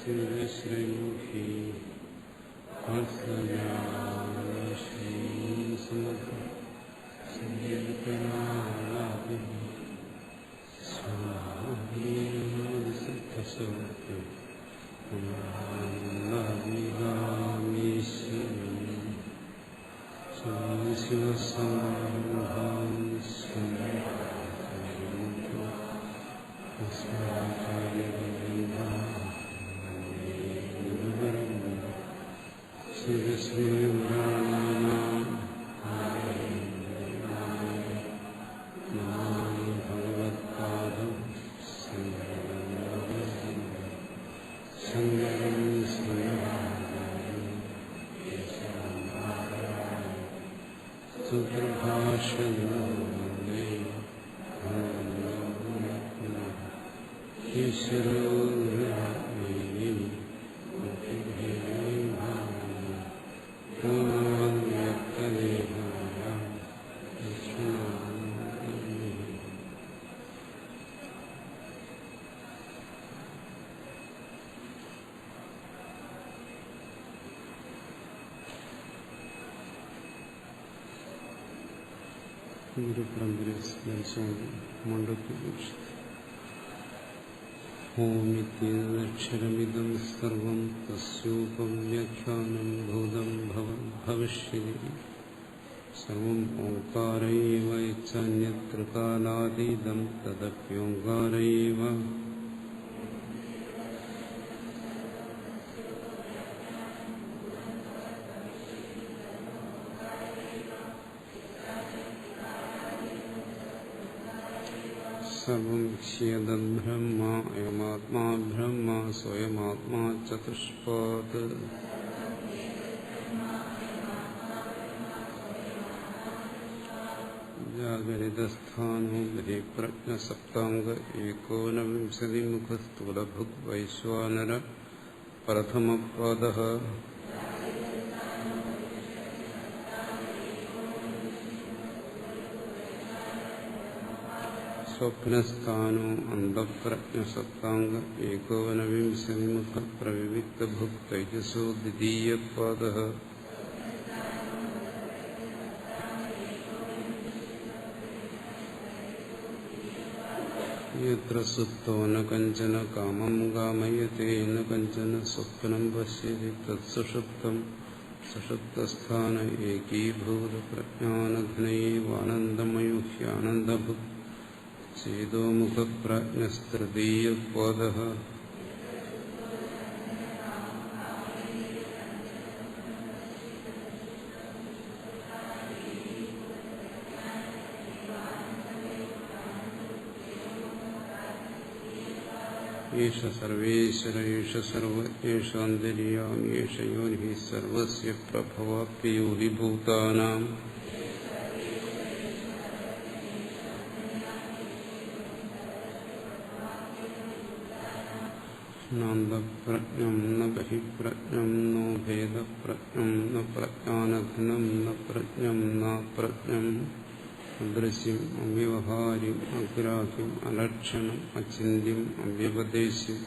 ശ്രീമുഖി ഓമിത്യക്ഷരമിദം സർവം തസ്യോപം വ്യാഖ്യാനം ഭൂതം ഭവിഷ്യതി സർവം ഓംകാരൈവ യച്ഛാന്യത്ര കാലാതീതം തദപ്യോംകാരൈവ. സർവം ക്ഷേതബ്രഹ്മ അയമാത്മാ ബ്രഹ്മ സ്വയമാത്മാ ചതുഷ്പാദ്. ജാഗരിതസ്ഥാനോ ബലിപ്രജ്ഞ സപ്താംഗ ഏകോനവിംശതിമുഖ സ്ഥൂലഭുഗ് വൈശ്വാനര പ്രഥമപാദഃ. സ്വപ്നസ്ഥാനോ അന്തഃപ്രജ്ഞ സപ്താംഗ ഏകോനവിംശതിമുഖ പ്രവിവിക്തഭുഗ് തൈജസോ ദ്വിതീയപാദഃ. യത്ര സുപ്തോ ന കഞ്ചന കാമം കാമയതേ ന കഞ്ചന സ്വപ്നം പശ്യതി തത്സുഷുപ്തം സുഷുപ്തസ്ഥാന ഏകീഭൂത പ്രജ്ഞാനഘ്നൈവാനന്ദമയോ ഹ്യാനന്ദഭുഗ് ചേതോമുഖപ്രജ്ഞസ്തൃതീയപാദഃ. യേശ സർവേശ്വര യേശ സർവജ്ഞ യേശ അന്തര്യാമി യേശ യോനിഃ സർവസ്യ പ്രഭവാപ്യയോ ഹി ഭൂതാനാം. നാന്തപ്രജ്ഞം ന ബഹിപ്രജ്ഞം നോ ഭേദപ്രജ്ഞം ന പ്രജ്ഞാനഘ്നം ന പ്രജ്ഞം ന പ്രജ്ഞം അദൃശ്യം അവ്യവഹാര്യം അഗ്രാഹ്യം അലക്ഷണം അചിന്യം അവ്യപദേശം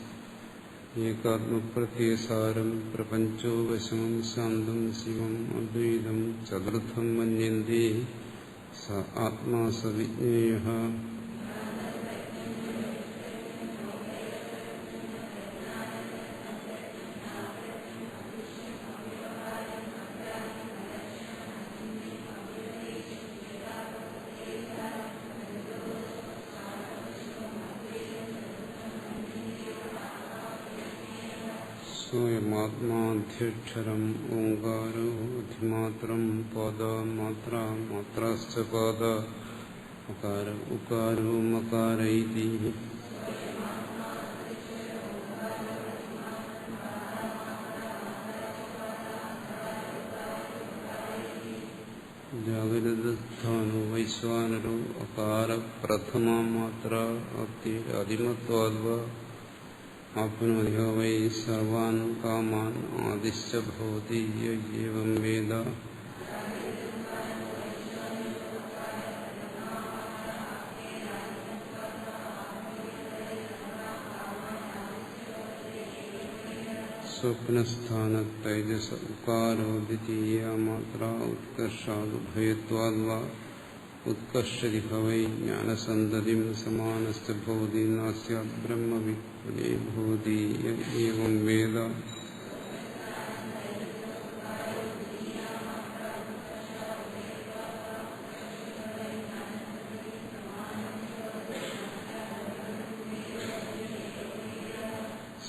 ഏകാത്മപ്രത്യസാരം പ്രപഞ്ചോപശമം ശാന്തം ശിവം അദ്വൈതം ചതുർത്ഥം മന്യന്തേ സ ആത്മാ സ വിജ്ഞേയഃ. സ്വയമാത്മാധ്യക്ഷരം ഓംകാരോ അധിമാത്രം പാദ മാത്ര മാത്രാശ്ച പാദ അകാര ഉകാരോ മകാര ഇതി. ജാഗ്രതസ്ഥാനോ വൈശ്വാനരോ അകാര പ്രഥമ മാത്ര അതിമത്വാദ്വാ ആപ്നോതി വൈ സർവാൻ കാമാൻ ആദിശ്ച ഭവതി യേവം വേദ. സ്വപ്നസ്ഥാനത്തൈജസ ഉകാരോ ദ്വിതീയ മാത്ര ഉത്കർഷാദുഭയത്വാദ്വാ ഉത്കർഷതി ഭവൈ ജ്ഞാനസന്തതിം സമാനസ്യ ഭവതി നാസ്യാത് ബ്രഹ്മവിദ്യേ ഭവതി ഏവം വേദ.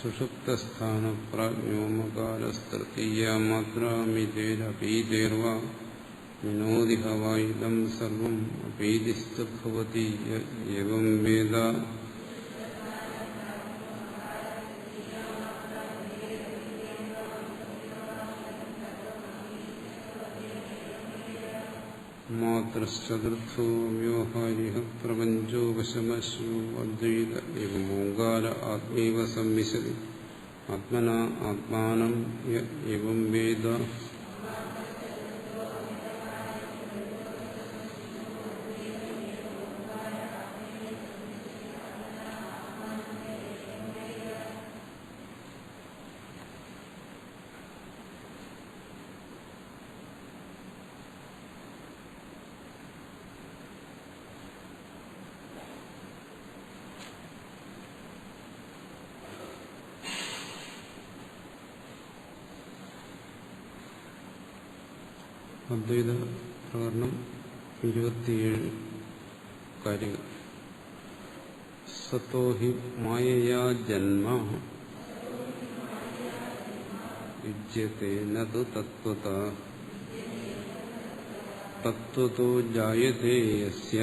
സുഷുപ്തസ്ഥാനപ്രാജ്ഞോമകാരസ്തൃതീയ മാത്രാമിതേരപീതേർവാ വിനോദി ഹവായിദം സർവം അപീതിസ്തു ഭവതി ഏവം വേദ. മാത്രശ്ചതുർത്ഥോ വ്യോഹാരിഃ പ്രപഞ്ചോ വശമശ്വോ അദ്വൈത ഏവം ഓംകാര ആത്മൈവ സംവിശതി ആത്മനാ ആത്മാനം ഏവം വേദ. അദ്വൈത പ്രകരണം 27 കാര്യങ്ങൾ. സത്തോ ഹി മായയാ ജന്മ യുജ്യത്തെ നതു തത്വത തത്വതോ ജായതേ യസ്യ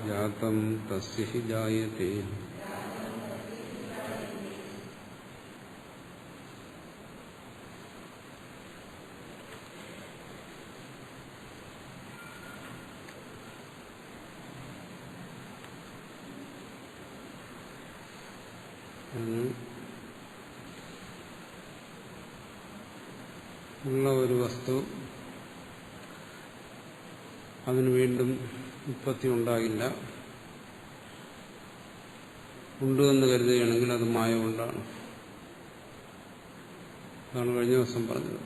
ജാതം തസ്യ ഹി ജായതേ. ഉള്ള ഒരു വസ്തു അതിന് വീണ്ടും ഉത്പത്തി ഉണ്ടാകില്ല. ഉണ്ട് എന്ന് കരുതുകയാണെങ്കിൽ അത് മായ കൊണ്ടാണ്. അതാണ് കഴിഞ്ഞ ദിവസം പറഞ്ഞത്.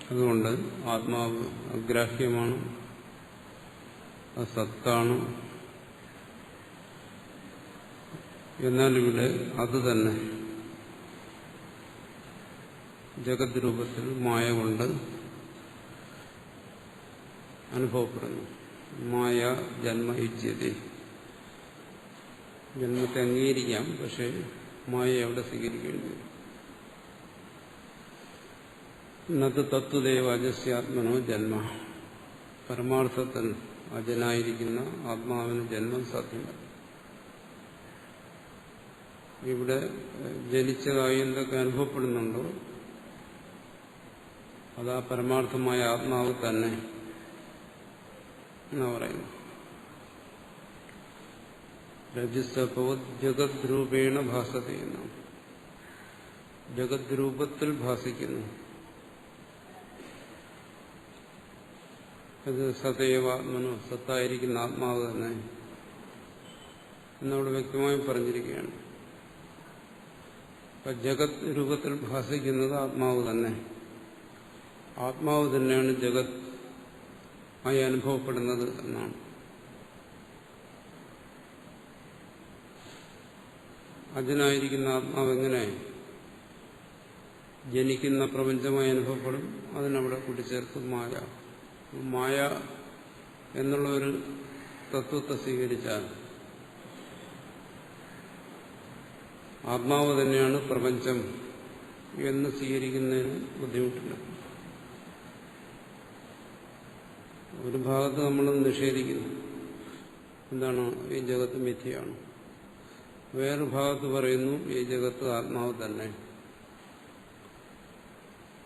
അതുകൊണ്ട് ആത്മാവ് അഗ്രാഹ്യമാണ്, അത് സത്താണ്. എന്നാൽ ഇവിടെ അത് തന്നെ ജഗത് രൂപത്തിൽ മായ കൊണ്ട് അനുഭവപ്പെടുന്നു. മായ ജന്മ യുജ്യതേ. ജന്മത്തെ അംഗീകരിക്കാം, പക്ഷെ മായ എവിടെ സ്വീകരിക്കേണ്ടി വരും? ഇന്നത്തെ തത്വദേവ അജസ്യാത്മനോ ജന്മ. പരമാർത്ഥത്തിൽ അജനായിരിക്കുന്ന ആത്മാവിന് ജന്മം സാധ്യമല്ല. ഇവിടെ ജനിച്ചതായി എന്തൊക്കെ അനുഭവപ്പെടുന്നുണ്ടോ അത് ആ പരമാർത്ഥമായ ആത്മാവ് തന്നെ എന്നാ പറയുന്നു. രജസ്സഭവത് ജഗത് രൂപേണ ഭാസത്തെ എന്നാണ്. ജഗത് രൂപത്തിൽ ഭാസിക്കുന്നു. അത് സതേവാത്മനോ സത്തായിരിക്കുന്ന ആത്മാവ് തന്നെ എന്നവിടെ വ്യക്തമായി പറഞ്ഞിരിക്കുകയാണ്. ജഗത് രൂപത്തിൽ ഭാസിക്കുന്നത് ആത്മാവ് തന്നെ. ആത്മാവ് തന്നെയാണ് ജഗത് ആയി അനുഭവപ്പെടുന്നത് എന്നാണ്. അജനായിരിക്കുന്ന ആത്മാവ് എങ്ങനെ ജനിക്കുന്ന പ്രപഞ്ചമായി അനുഭവപ്പെടും? അതിനവിടെ കൂട്ടിച്ചേർത്ത് മായ. മായ എന്നുള്ള ഒരു തത്വത്തെ സ്വീകരിച്ചാൽ ആത്മാവ് തന്നെയാണ് പ്രപഞ്ചം എന്ന് സ്വീകരിക്കുന്നതിന് ബുദ്ധിമുട്ടില്ല. ഒരു ഭാഗത്ത് നമ്മൾ നിഷേധിക്കുന്നു, എന്താണ്, ഈ ജഗത്ത് മിഥ്യയാണ്. വേറൊരു ഭാഗത്ത് പറയുന്നു ഈ ജഗത്ത് ആത്മാവ് തന്നെ.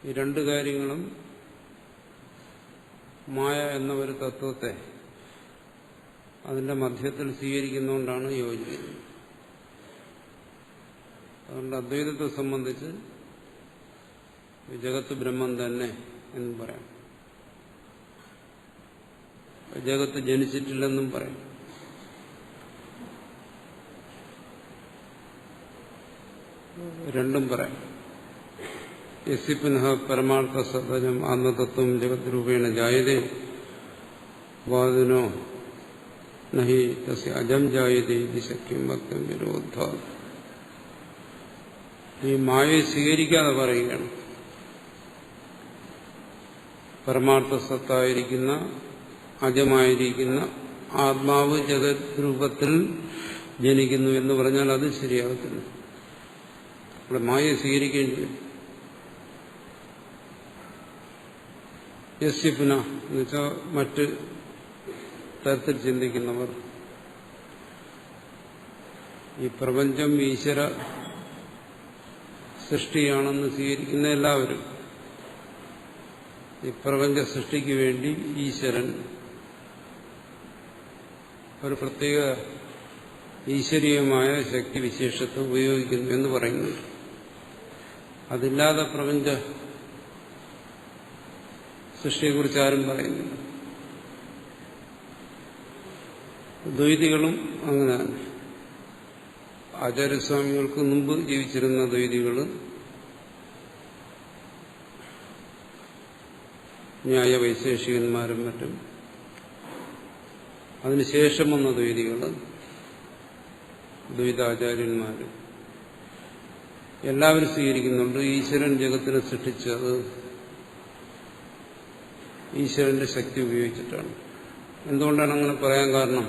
ഈ രണ്ട് കാര്യങ്ങളും മായ എന്ന ഒരു തത്വത്തെ അതിന്റെ മധ്യത്തിൽ സ്വീകരിക്കുന്നതുകൊണ്ടാണ് യോജിക്കുന്നത്. അതുകൊണ്ട് അദ്വൈതത്തെ സംബന്ധിച്ച് ജഗത്ത് ബ്രഹ്മം തന്നെ എന്നും പറയാം, ജഗത്ത് ജനിച്ചിട്ടില്ലെന്നും പറയും. രണ്ടും പറയാം. യസ്യ പുനഃ പരമാർത്ഥ സതജം ആത്മതത്വം ജഗത് രൂപേണ ജായതേ വാദിനോ നഹി തസ്യ അജം ജായതേ ഇതി ശക്യം വക്തം വിരോധ. ഈ മായയെ സ്വീകരിക്കാതെ പറയുകയാണ്. പരമാർത്ഥ സത്തായിരിക്കുന്ന അജമായിരിക്കുന്ന ആത്മാവ് ജഗത് രൂപത്തിൽ ജനിക്കുന്നു എന്ന് പറഞ്ഞാൽ അത് ശരിയാകത്തില്ല. ഇവിടെ മായയെ സ്വീകരിക്കേണ്ടി വരും. യസ്യ പുനഃ എന്നുവെച്ചാൽ മറ്റ് തരത്തിൽ ചിന്തിക്കുന്നവർ ഈ പ്രപഞ്ചം ഈശ്വര സൃഷ്ടിയാണെന്ന് സ്വീകരിക്കുന്ന എല്ലാവരും ഈ പ്രപഞ്ച സൃഷ്ടിക്ക് വേണ്ടി ഈശ്വരൻ ഒരു പ്രത്യേക ഈശ്വരീയമായ ശക്തിവിശേഷത്തെ ഉപയോഗിക്കുന്നു എന്ന് പറയുന്നു. അതില്ലാതെ പ്രപഞ്ച സൃഷ്ടിയെക്കുറിച്ച് ആരും പറയുന്നില്ല. ദ്വൈതികളും അങ്ങനെ തന്നെ. ആചാര്യസ്വാമികൾക്ക് മുമ്പ് ജീവിച്ചിരുന്ന ദ്വൈതികൾ ന്യായ വൈശേഷികന്മാരും മറ്റും, അതിനുശേഷം വന്ന ദ്വൈതികൾ, ദ്വൈതാചാര്യന്മാർ എല്ലാവരും സ്വീകരിക്കുന്നുണ്ട് ഈശ്വരൻ ജഗത്തിനെ സൃഷ്ടിച്ചത് ഈശ്വരന്റെ ശക്തി ഉപയോഗിച്ചിട്ടാണ്. എന്തുകൊണ്ടാണ് അങ്ങനെ പറയാൻ കാരണം?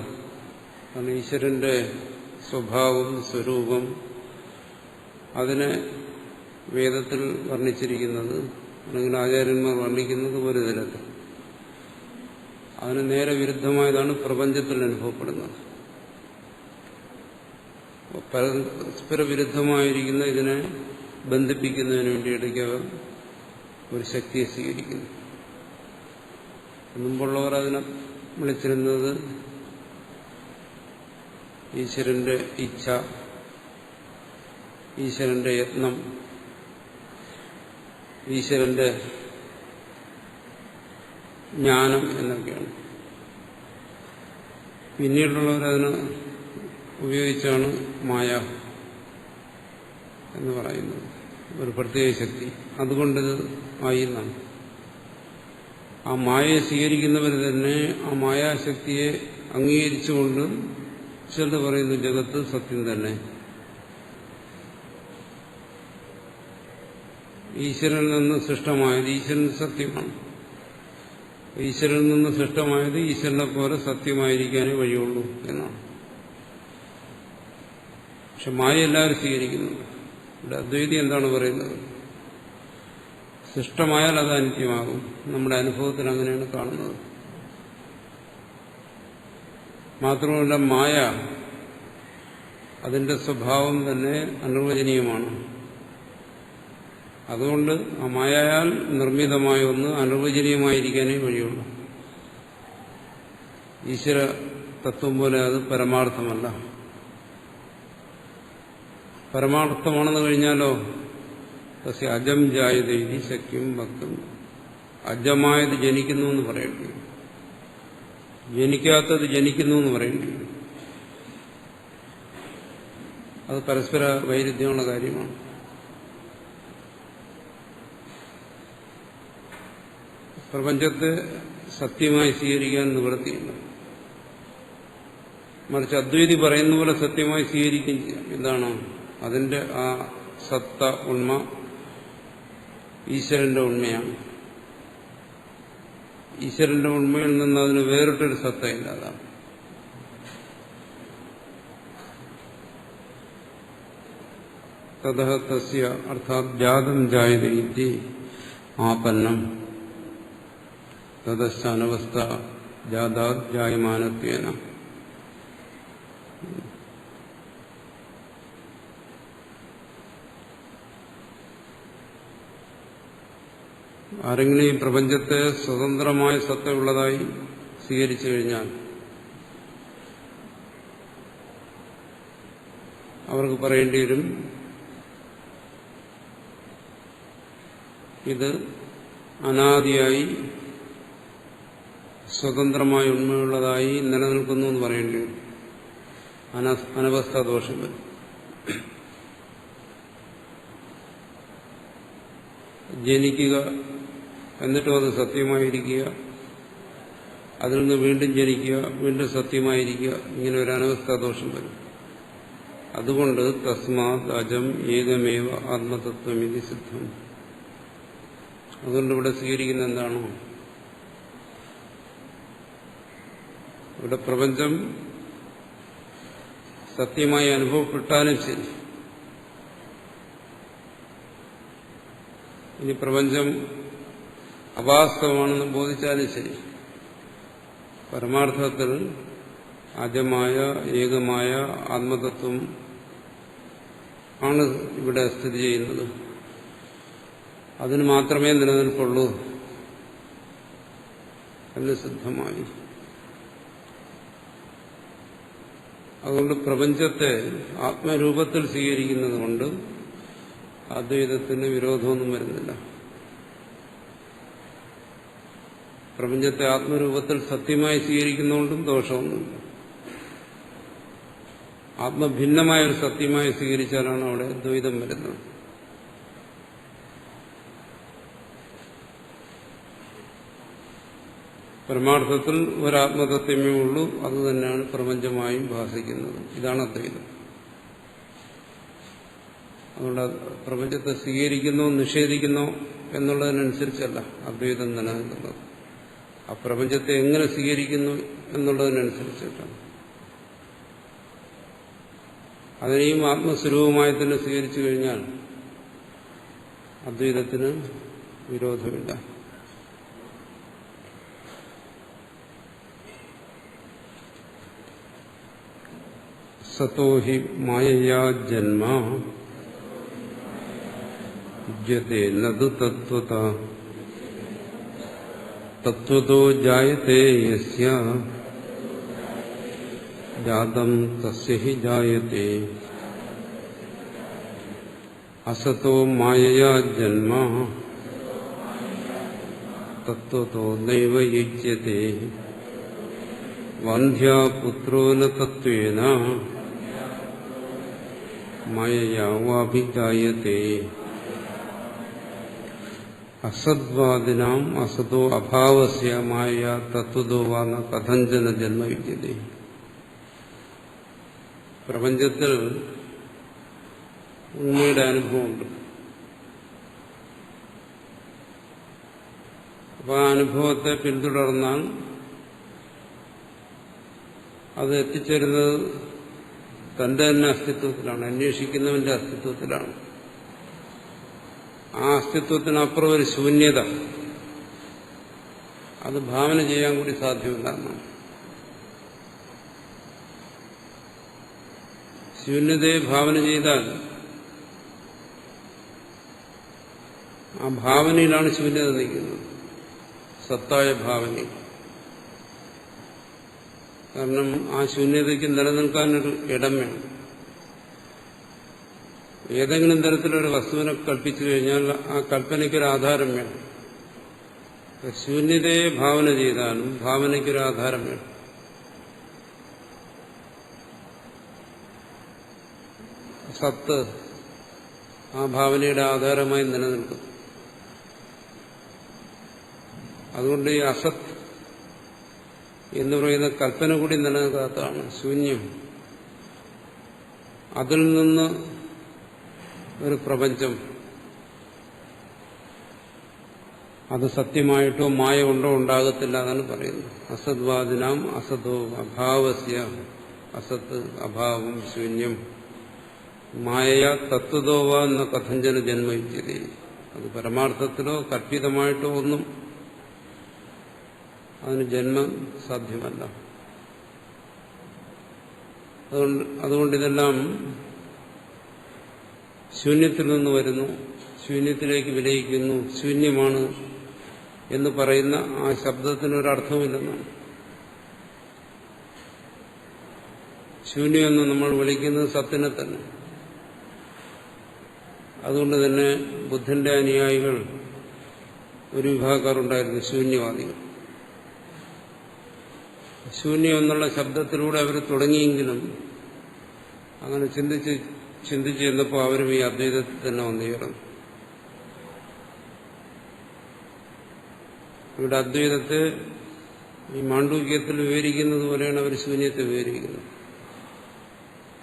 കാരണം ഈശ്വരന്റെ സ്വഭാവം, സ്വരൂപം അതിനെ വേദത്തിൽ വർണ്ണിച്ചിരിക്കുന്നത് അല്ലെങ്കിൽ ആചാര്യന്മാർ വർണ്ണിക്കുന്നത് ഒരു തരത്തിൽ. അതിന് നേരെ വിരുദ്ധമായതാണ് പ്രപഞ്ചത്തിൽ അനുഭവപ്പെടുന്നത്. പരസ്പര വിരുദ്ധമായിരിക്കുന്ന ഇതിനെ ബന്ധിപ്പിക്കുന്നതിന് വേണ്ടി ഇടയ്ക്ക് ഒരു ശക്തിയെ സ്വീകരിക്കുന്നു. മുമ്പുള്ളവർ അതിനെ വിളിച്ചിരുന്നത് ഈശ്വരന്റെ ഇച്ഛ, ഈശ്വരന്റെ യത്നം, ഈശ്വരന്റെ ജ്ഞാനം എന്നൊക്കെയാണ്. പിന്നീടുള്ളവരതിനെ ഉപയോഗിച്ചാണ് മായ എന്ന് പറയുന്നത്, ഒരു പ്രത്യേക ശക്തി. അതുകൊണ്ടിത് ആയിന്നാണ്. ആ മായയെ സ്വീകരിക്കുന്നവർ തന്നെ ആ മായാശക്തിയെ അംഗീകരിച്ചുകൊണ്ട് ചിലർ പറയുന്നു ജഗത്ത് സത്യം തന്നെ, ഈശ്വരനിൽ നിന്ന് സൃഷ്ടമായത് ഈശ്വരൻ സത്യമാണ്, ഈശ്വരനിൽ നിന്ന് സൃഷ്ടമായത് ഈശ്വരനെ പോലെ സത്യമായിരിക്കാനേ വഴിയുള്ളൂ എന്നാണ്. പക്ഷെ മായ എല്ലാവരും സ്വീകരിക്കുന്നുണ്ട്. ഇവിടെ അദ്വൈതി എന്താണ് പറയുന്നത്? സൃഷ്ടമായാൽ അത് അനിത്യമാകും. നമ്മുടെ അനുഭവത്തിൽ അങ്ങനെയാണ് കാണുന്നത്. മാത്രമല്ല മായ അതിന്റെ സ്വഭാവം തന്നെ അനിർവചനീയമാണ്. അതുകൊണ്ട് ആ മായയാൽ നിർമ്മിതമായ ഒന്ന് അനിർവചനീയമായിരിക്കാനേ വഴിയുള്ളൂ. ഈശ്വര തത്വം പോലെ അത് പരമാർത്ഥമല്ല. പരമാർത്ഥമാണെന്ന് കഴിഞ്ഞാലോ തസ്യ അജം ജായതേ ഇതി ശക്യം വക്തും. അജമായത് ജനിക്കുന്നു എന്ന് പറയേണ്ടി വരും, ജനിക്കാത്തത് ജനിക്കുന്നു എന്ന് പറയേണ്ടി വരും. അത് പരസ്പര വൈരുദ്ധ്യമുള്ള കാര്യമാണ്. പ്രപഞ്ചത്തെ സത്യമായി സ്വീകരിക്കാൻ നിവൃത്തിയില്ല. മറിച്ച് അദ്വൈതി പറയുന്ന പോലെ സത്യമായി സ്വീകരിക്കുകയും ചെയ്യാം. എന്താണ് അതിന്റെ ആ സത്ത, ഉണ്മ ഈശ്വരന്റെ ഉണ്മയാണ്. ഈശ്വരന്റെ ഉണ്മയിൽ നിന്ന് അതിന് വേറിട്ടൊരു സത്തയില്ല. അതാണ് തതഃ തസ്യ അർത്ഥാത് ജാതം ജായതേ ഇതി ആപന്നം തതശ്ച അനവസ്ഥ ജാതാത് ജായമാനത്വേന. ആരെങ്കിലും ഈ പ്രപഞ്ചത്തെ സ്വതന്ത്രമായ സത്തയുള്ളതായി സ്വീകരിച്ചു കഴിഞ്ഞാൽ അവർക്ക് പറയേണ്ടി വരും ഇത് അനാദിയായി സ്വതന്ത്രമായ ഉണ്മയുള്ളതായി നിലനിൽക്കുന്നു എന്ന് പറയേണ്ടി വരും. അനവസ്ഥാദോഷം വരും. ജനിക്കുക, എന്നിട്ടും അത് സത്യമായിരിക്കുക, അതിൽ നിന്ന് വീണ്ടും ജനിക്കുക, വീണ്ടും സത്യമായിരിക്കുക, ഇങ്ങനെ ഒരു അനവസ്ഥാദോഷം വരും. അതുകൊണ്ട് തസ്മാത് അജം ഏകമേവ ആത്മതത്വം ഇത് സിദ്ധം. അതുകൊണ്ട് ഇവിടെ സ്വീകരിക്കുന്ന എന്താണോ, ഇവിടെ പ്രപഞ്ചം സത്യമായി അനുഭവപ്പെട്ടാലും ശരി, ഇനി പ്രപഞ്ചം അവാസ്തവമാണെന്ന് ബോധിച്ചാലും ശരി, പരമാർത്ഥത്തിൽ അജമായ ഏകമായ ആത്മതത്വം ആണ് ഇവിടെ സ്ഥിതി ചെയ്യുന്നത്. അതിന് മാത്രമേ നിലനിൽപ്പുള്ളൂ എന്ന് സിദ്ധമായി. അതുകൊണ്ട് പ്രപഞ്ചത്തെ ആത്മരൂപത്തിൽ സ്വീകരിക്കുന്നത് കൊണ്ട് അദ്വൈതത്തിന് വിരോധമൊന്നും വരുന്നില്ല. പ്രപഞ്ചത്തെ ആത്മരൂപത്തിൽ സത്യമായി സ്വീകരിക്കുന്നതുകൊണ്ടും ദോഷമൊന്നുമില്ല. ആത്മഭിന്നമായ ഒരു സത്യമായി സ്വീകരിച്ചാലാണ് അവിടെ ദ്വൈതം വരുന്നത്. പരമാർത്ഥത്തിൽ ഒരാത്മതത്വമേ ഉള്ളൂ, അതുതന്നെയാണ് പ്രപഞ്ചമായും ഭാസിക്കുന്നത്. ഇതാണ് അദ്വൈതം. അതുകൊണ്ട് പ്രപഞ്ചത്തെ സ്വീകരിക്കുന്നോ നിഷേധിക്കുന്നോ എന്നുള്ളതിനനുസരിച്ചല്ല അദ്വൈതം നിലനിൽക്കുന്നത്. ആ പ്രപഞ്ചത്തെ എങ്ങനെ സ്വീകരിക്കുന്നു എന്നുള്ളതിനനുസരിച്ചിട്ടാണ്. അതിനെയും ആത്മസ്വരൂപമായി തന്നെ സ്വീകരിച്ചു കഴിഞ്ഞാൽ അദ്വൈതത്തിന് വിരോധമില്ല. സതോഹി മായയാ ജന്മ യുജ്യതേ നതു തത്വത തത്വതോ ജായത്തെ യസ്യ ജാതം തസ്യ ഹി ജായത്തെ അസതോ മായയാ ജന്മ തത്വതോ നൈവ യുജ്യതേ വന്ധ്യാ പുത്രോ ന തത്വേന മായയാ വാഭിജായത്തെ അസദ്വാദിനാം അസതോ അഭാവസ്യ മായയാ തത്വതോ വാ ന കഥഞ്ചന ജന്മ വിദ്യതേ. പ്രപഞ്ചത്തിൽ ഉണ്മയുടെ അനുഭവമുണ്ട്. അപ്പോൾ ആ അനുഭവത്തെ പിന്തുടർന്നാൽ അത് എത്തിച്ചേരുന്നത് തന്റെ തന്നെ അസ്തിത്വത്തിലാണ്, അന്വേഷിക്കുന്നവന്റെ അസ്തിത്വത്തിലാണ്. ആ അസ്തിത്വത്തിനപ്പുറം ഒരു ശൂന്യത, അത് ഭാവന ചെയ്യാൻ കൂടി സാധ്യമല്ല എന്നാണ്. ശൂന്യതയെ ഭാവന ചെയ്താൽ ആ ഭാവനയിലാണ് ശൂന്യത നിൽക്കുന്നത്, സത്തായ ഭാവനയിൽ. കാരണം ആ ശൂന്യതയ്ക്ക് നിലനിൽക്കാനൊരു ഇടം വേണം. ഏതെങ്കിലും തരത്തിലൊരു വസ്തുവിനെ കൽപ്പിച്ചു കഴിഞ്ഞാൽ ആ കൽപ്പനയ്ക്കൊരു ആധാരം വേണം. ശൂന്യതയെ ഭാവന ചെയ്താലും ഭാവനയ്ക്കൊരു ആധാരം വേണം. സത്ത് ആ ഭാവനയുടെ ആധാരമായി നിലനിൽക്കും. അതുകൊണ്ട് ഈ അസത്ത് എന്ന് പറയുന്ന കൽപ്പന കൂടി നിലനിൽക്കാത്തതാണ് ശൂന്യം. അതിൽ നിന്ന് ഒരു പ്രപഞ്ചം, അത് സത്യമായിട്ടോ മായ കൊണ്ടോ ഉണ്ടാകത്തില്ല എന്നാണ് പറയുന്നത്. അസദ്വാദിനാം അസതോ അഭാവസ്യ, അസത്ത് അഭാവം ശൂന്യം, മായ തത്വതോവ എന്ന കഥഞ്ചന ജന്മവിദ്യതേ. അത് പരമാർത്ഥത്തിലോ കൽപ്പിതമായിട്ടോ ഒന്നും അതിന് ജന്മം സാധ്യമല്ല. അതുകൊണ്ട് ഇതെല്ലാം ശൂന്യത്തിൽ നിന്ന് വരുന്നു, ശൂന്യത്തിലേക്ക് വിലയിക്കുന്നു, ശൂന്യമാണ് എന്ന് പറയുന്ന ആ ശബ്ദത്തിനൊരർത്ഥമില്ലെന്നാണ്. ശൂന്യമെന്ന് നമ്മൾ വിളിക്കുന്നത് സത്തിനെ തന്നെ. അതുകൊണ്ട് തന്നെ ബുദ്ധന്റെ അനുയായികൾ ഒരു വിഭാഗക്കാരുണ്ടായിരുന്നു, ശൂന്യവാദികൾ. ശൂന്യം എന്നുള്ള ശബ്ദത്തിലൂടെ അവർ തുടങ്ങിയെങ്കിലും അങ്ങനെ ചിന്തിച്ച് ചെന്നപ്പോൾ അവരും ഈ അദ്വൈതത്തിൽ തന്നെ വന്നു ചേർന്നു. ഇവിടെ അദ്വൈതത്തെ ഈ മാണ്ഡൂക്യത്തിൽ വിവരിക്കുന്നത് പോലെയാണ് അവർ ശൂന്യത്തെ വിവരിക്കുന്നത്.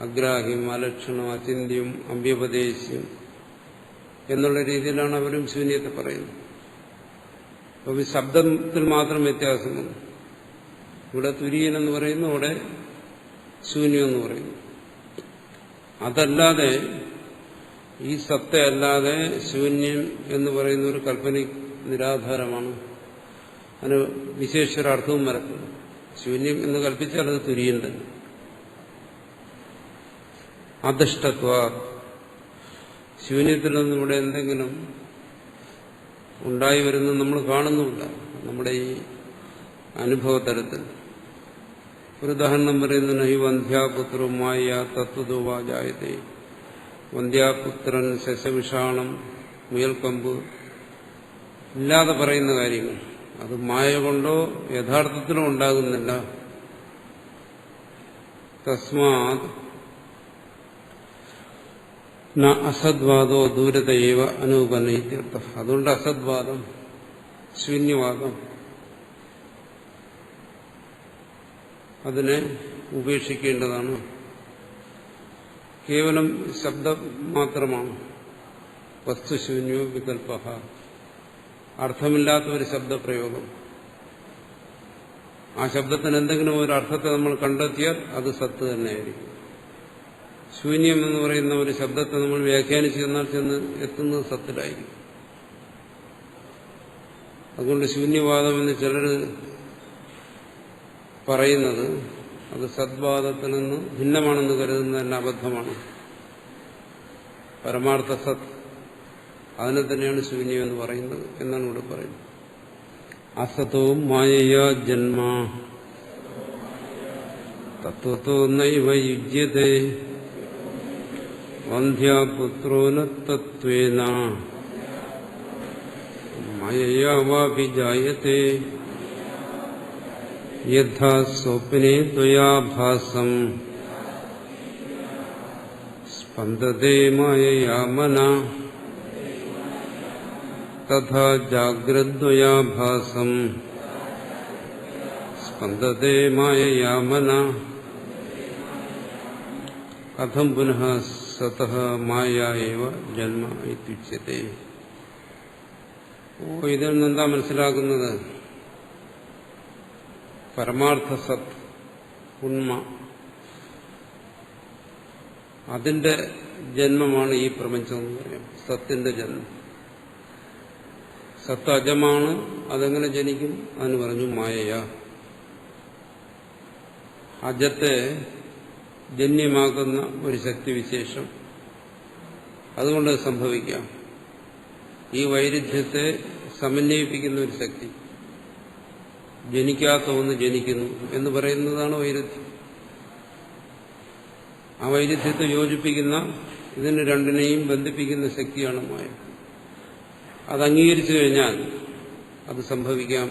അഗ്രാഹ്യം, അലക്ഷണം, അചിന്യം, അമ്പ്യപദേശം എന്നുള്ള രീതിയിലാണ് അവരും ശൂന്യത്തെ പറയുന്നത്. അപ്പോൾ ഈ ശബ്ദത്തിൽ മാത്രം വ്യത്യാസം വന്നു. ഇവിടെ തുര്യൻ എന്ന് പറയുന്നു, അവിടെ ശൂന്യം എന്ന് പറയുന്നു. അതല്ലാതെ ഈ സത്തയല്ലാതെ ശൂന്യം എന്ന് പറയുന്ന ഒരു കൽപ്പന നിരാധാരമാണ്. അതിന് വിശേഷൊരർത്ഥവും വരത്തില്ല. ശൂന്യം എന്ന് കൽപ്പിച്ചാൽ അത് തുര്യൻ തന്നെ. അധിഷ്ഠത്വ, ശൂന്യത്തിൽ നിന്നും ഇവിടെ എന്തെങ്കിലും ഉണ്ടായി വരുന്നത് നമ്മൾ കാണുന്നുമില്ല നമ്മുടെ ഈ അനുഭവതലത്തിൽ. ഒരു ഉദാഹരണം പറയുന്നത് ഈ വന്ധ്യാപുത്രമായ തത്വദോവാജായത്തെ. വന്ധ്യാപുത്രൻ, ശശവിഷാണം, മുയൽക്കമ്പ് ഇല്ലാതെ പറയുന്ന കാര്യങ്ങൾ അത് മായ കൊണ്ടോ യഥാർത്ഥത്തിലോ ഉണ്ടാകുന്നില്ല. തസ്മാത് ന അസദ്വാദോ ദൂരതയേവ അനൂപനീത്യർത്ഥം. അതുകൊണ്ട് അസദ്വാദം, ശൂന്യവാദം അതിനെ ഉപേക്ഷിക്കേണ്ടതാണ്. കേവലം ശബ്ദം മാത്രമാണ്. വസ്തുശൂന്യോ വികൽപ്പ, അർത്ഥമില്ലാത്ത ഒരു ശബ്ദപ്രയോഗം. ആ ശബ്ദത്തിന് എന്തെങ്കിലും ഒരു അർത്ഥത്തെ നമ്മൾ കണ്ടെത്തിയാൽ അത് സത്ത് തന്നെയായിരിക്കും. ശൂന്യം എന്ന് പറയുന്ന ഒരു ശബ്ദത്തെ നമ്മൾ വ്യാഖ്യാനിച്ച് ചെന്നാൽ ചെന്ന് എത്തുന്നത് സത്തിലായിരിക്കും. അതുകൊണ്ട് ശൂന്യവാദം എന്ന് ചിലർ പറയുന്നത് അത് സദ്വാദത്തിൽ നിന്ന് ഭിന്നമാണെന്ന് കരുതുന്നത് തന്നെ അബദ്ധമാണ്. പരമാർത്ഥ സത് അതിനെ തന്നെയാണ് ശൂന്യം എന്ന് പറയുന്നത് എന്നാണ് ഇവിടെ പറയുന്നത്. അസതോ മായയാ ജന്മ തത്വത്തോ നൈവ യുജ്യതേ വന്ധ്യാപുത്രോ ന തത്വേന മായയാ വാപി ജായത്തെ യഥാ സ്വപ്നേ ത്വയാ ഭാസം സ്പന്ദതേ മായയാ മനഃ തഥാ ജാഗ്രദ്വയാ ഭാസം സ്പന്ദതേ മായയാ മനഃ കഥം പുനഃ സതഃ മായാ ഏവ ജന്മ ഇത്യുച്യത്തെ. ഇതിൽ നിന്നെന്താ മനസ്സിലാക്കുന്നത്? പരമാർത്ഥ സത്, ഉണ്മ, അതിന്റെ ജന്മമാണ് ഈ പ്രപഞ്ചം എന്ന് പറയാം. സത്തിന്റെ ജന്മം. സത്ത് അജമാണ്, അതെങ്ങനെ ജനിക്കും? അതിന് പറഞ്ഞു മായയ. അജത്തെ ജന്യമാക്കുന്ന ഒരു ശക്തിവിശേഷം, അതുകൊണ്ട് സംഭവിക്കാം. ഈ വൈരുദ്ധ്യത്തെ സമന്വയിപ്പിക്കുന്ന ഒരു ശക്തി, ജനിക്കാത്ത ഒന്ന് ജനിക്കുന്നു എന്ന് പറയുന്നതാണ് വൈരുദ്ധ്യം. ആ വൈരുദ്ധ്യത്തെ യോജിപ്പിക്കുന്ന, ഇതിന് രണ്ടിനെയും ബന്ധിപ്പിക്കുന്ന ശക്തിയാണ് മായ. അത് അംഗീകരിച്ചു കഴിഞ്ഞാൽ അത് സംഭവിക്കാം.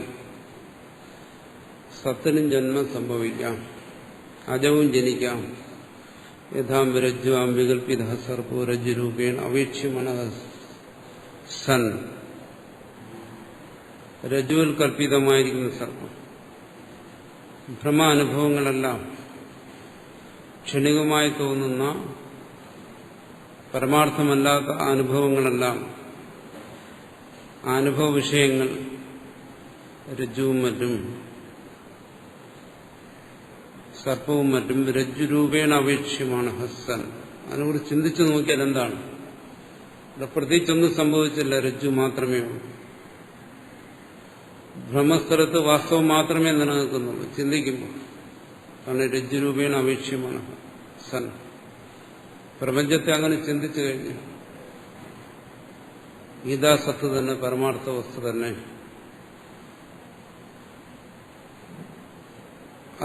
സത്തിനും ജന്മം സംഭവിക്കാം, അജവും ജനിക്കാം. യഥാം വിരജ്വാം വികൽപ്പിത സർപ്പോ രജ്ജുരൂപേണ അവേക്ഷ്യമന സൻ. രജ്ജുവിൽ കൽപ്പിതമായിരിക്കുന്ന സർപ്പം. ഭ്രമാനുഭവങ്ങളെല്ലാം, ക്ഷണികമായി തോന്നുന്ന പരമാർത്ഥമല്ലാത്ത അനുഭവങ്ങളെല്ലാം, അനുഭവ വിഷയങ്ങൾ രജ്ജുവും മറ്റും സർപ്പവും മറ്റും രജ്ജുരൂപേണ അപേക്ഷ്യമാണ് ഹസ്സൻ. അതിനെക്കുറിച്ച് ചിന്തിച്ചു നോക്കിയാൽ എന്താണ്? ഇവിടെ പ്രത്യേകിച്ചൊന്നും സംഭവിച്ചില്ല, രജ്ജു മാത്രമേ ഉള്ളൂ. ഭ്രമസ്ഥലത്ത് വാസ്തവം മാത്രമേ നിലനിൽക്കുന്നുള്ളൂ ചിന്തിക്കുമ്പോൾ. കാരണം രജ്ജുരൂപേണ അപേക്ഷ്യമാണ് സൻ. പ്രപഞ്ചത്തെ അങ്ങനെ ചിന്തിച്ചു കഴിഞ്ഞു ഗീതാ സത്ത് തന്നെ, പരമാർത്ഥ വസ്തു തന്നെ.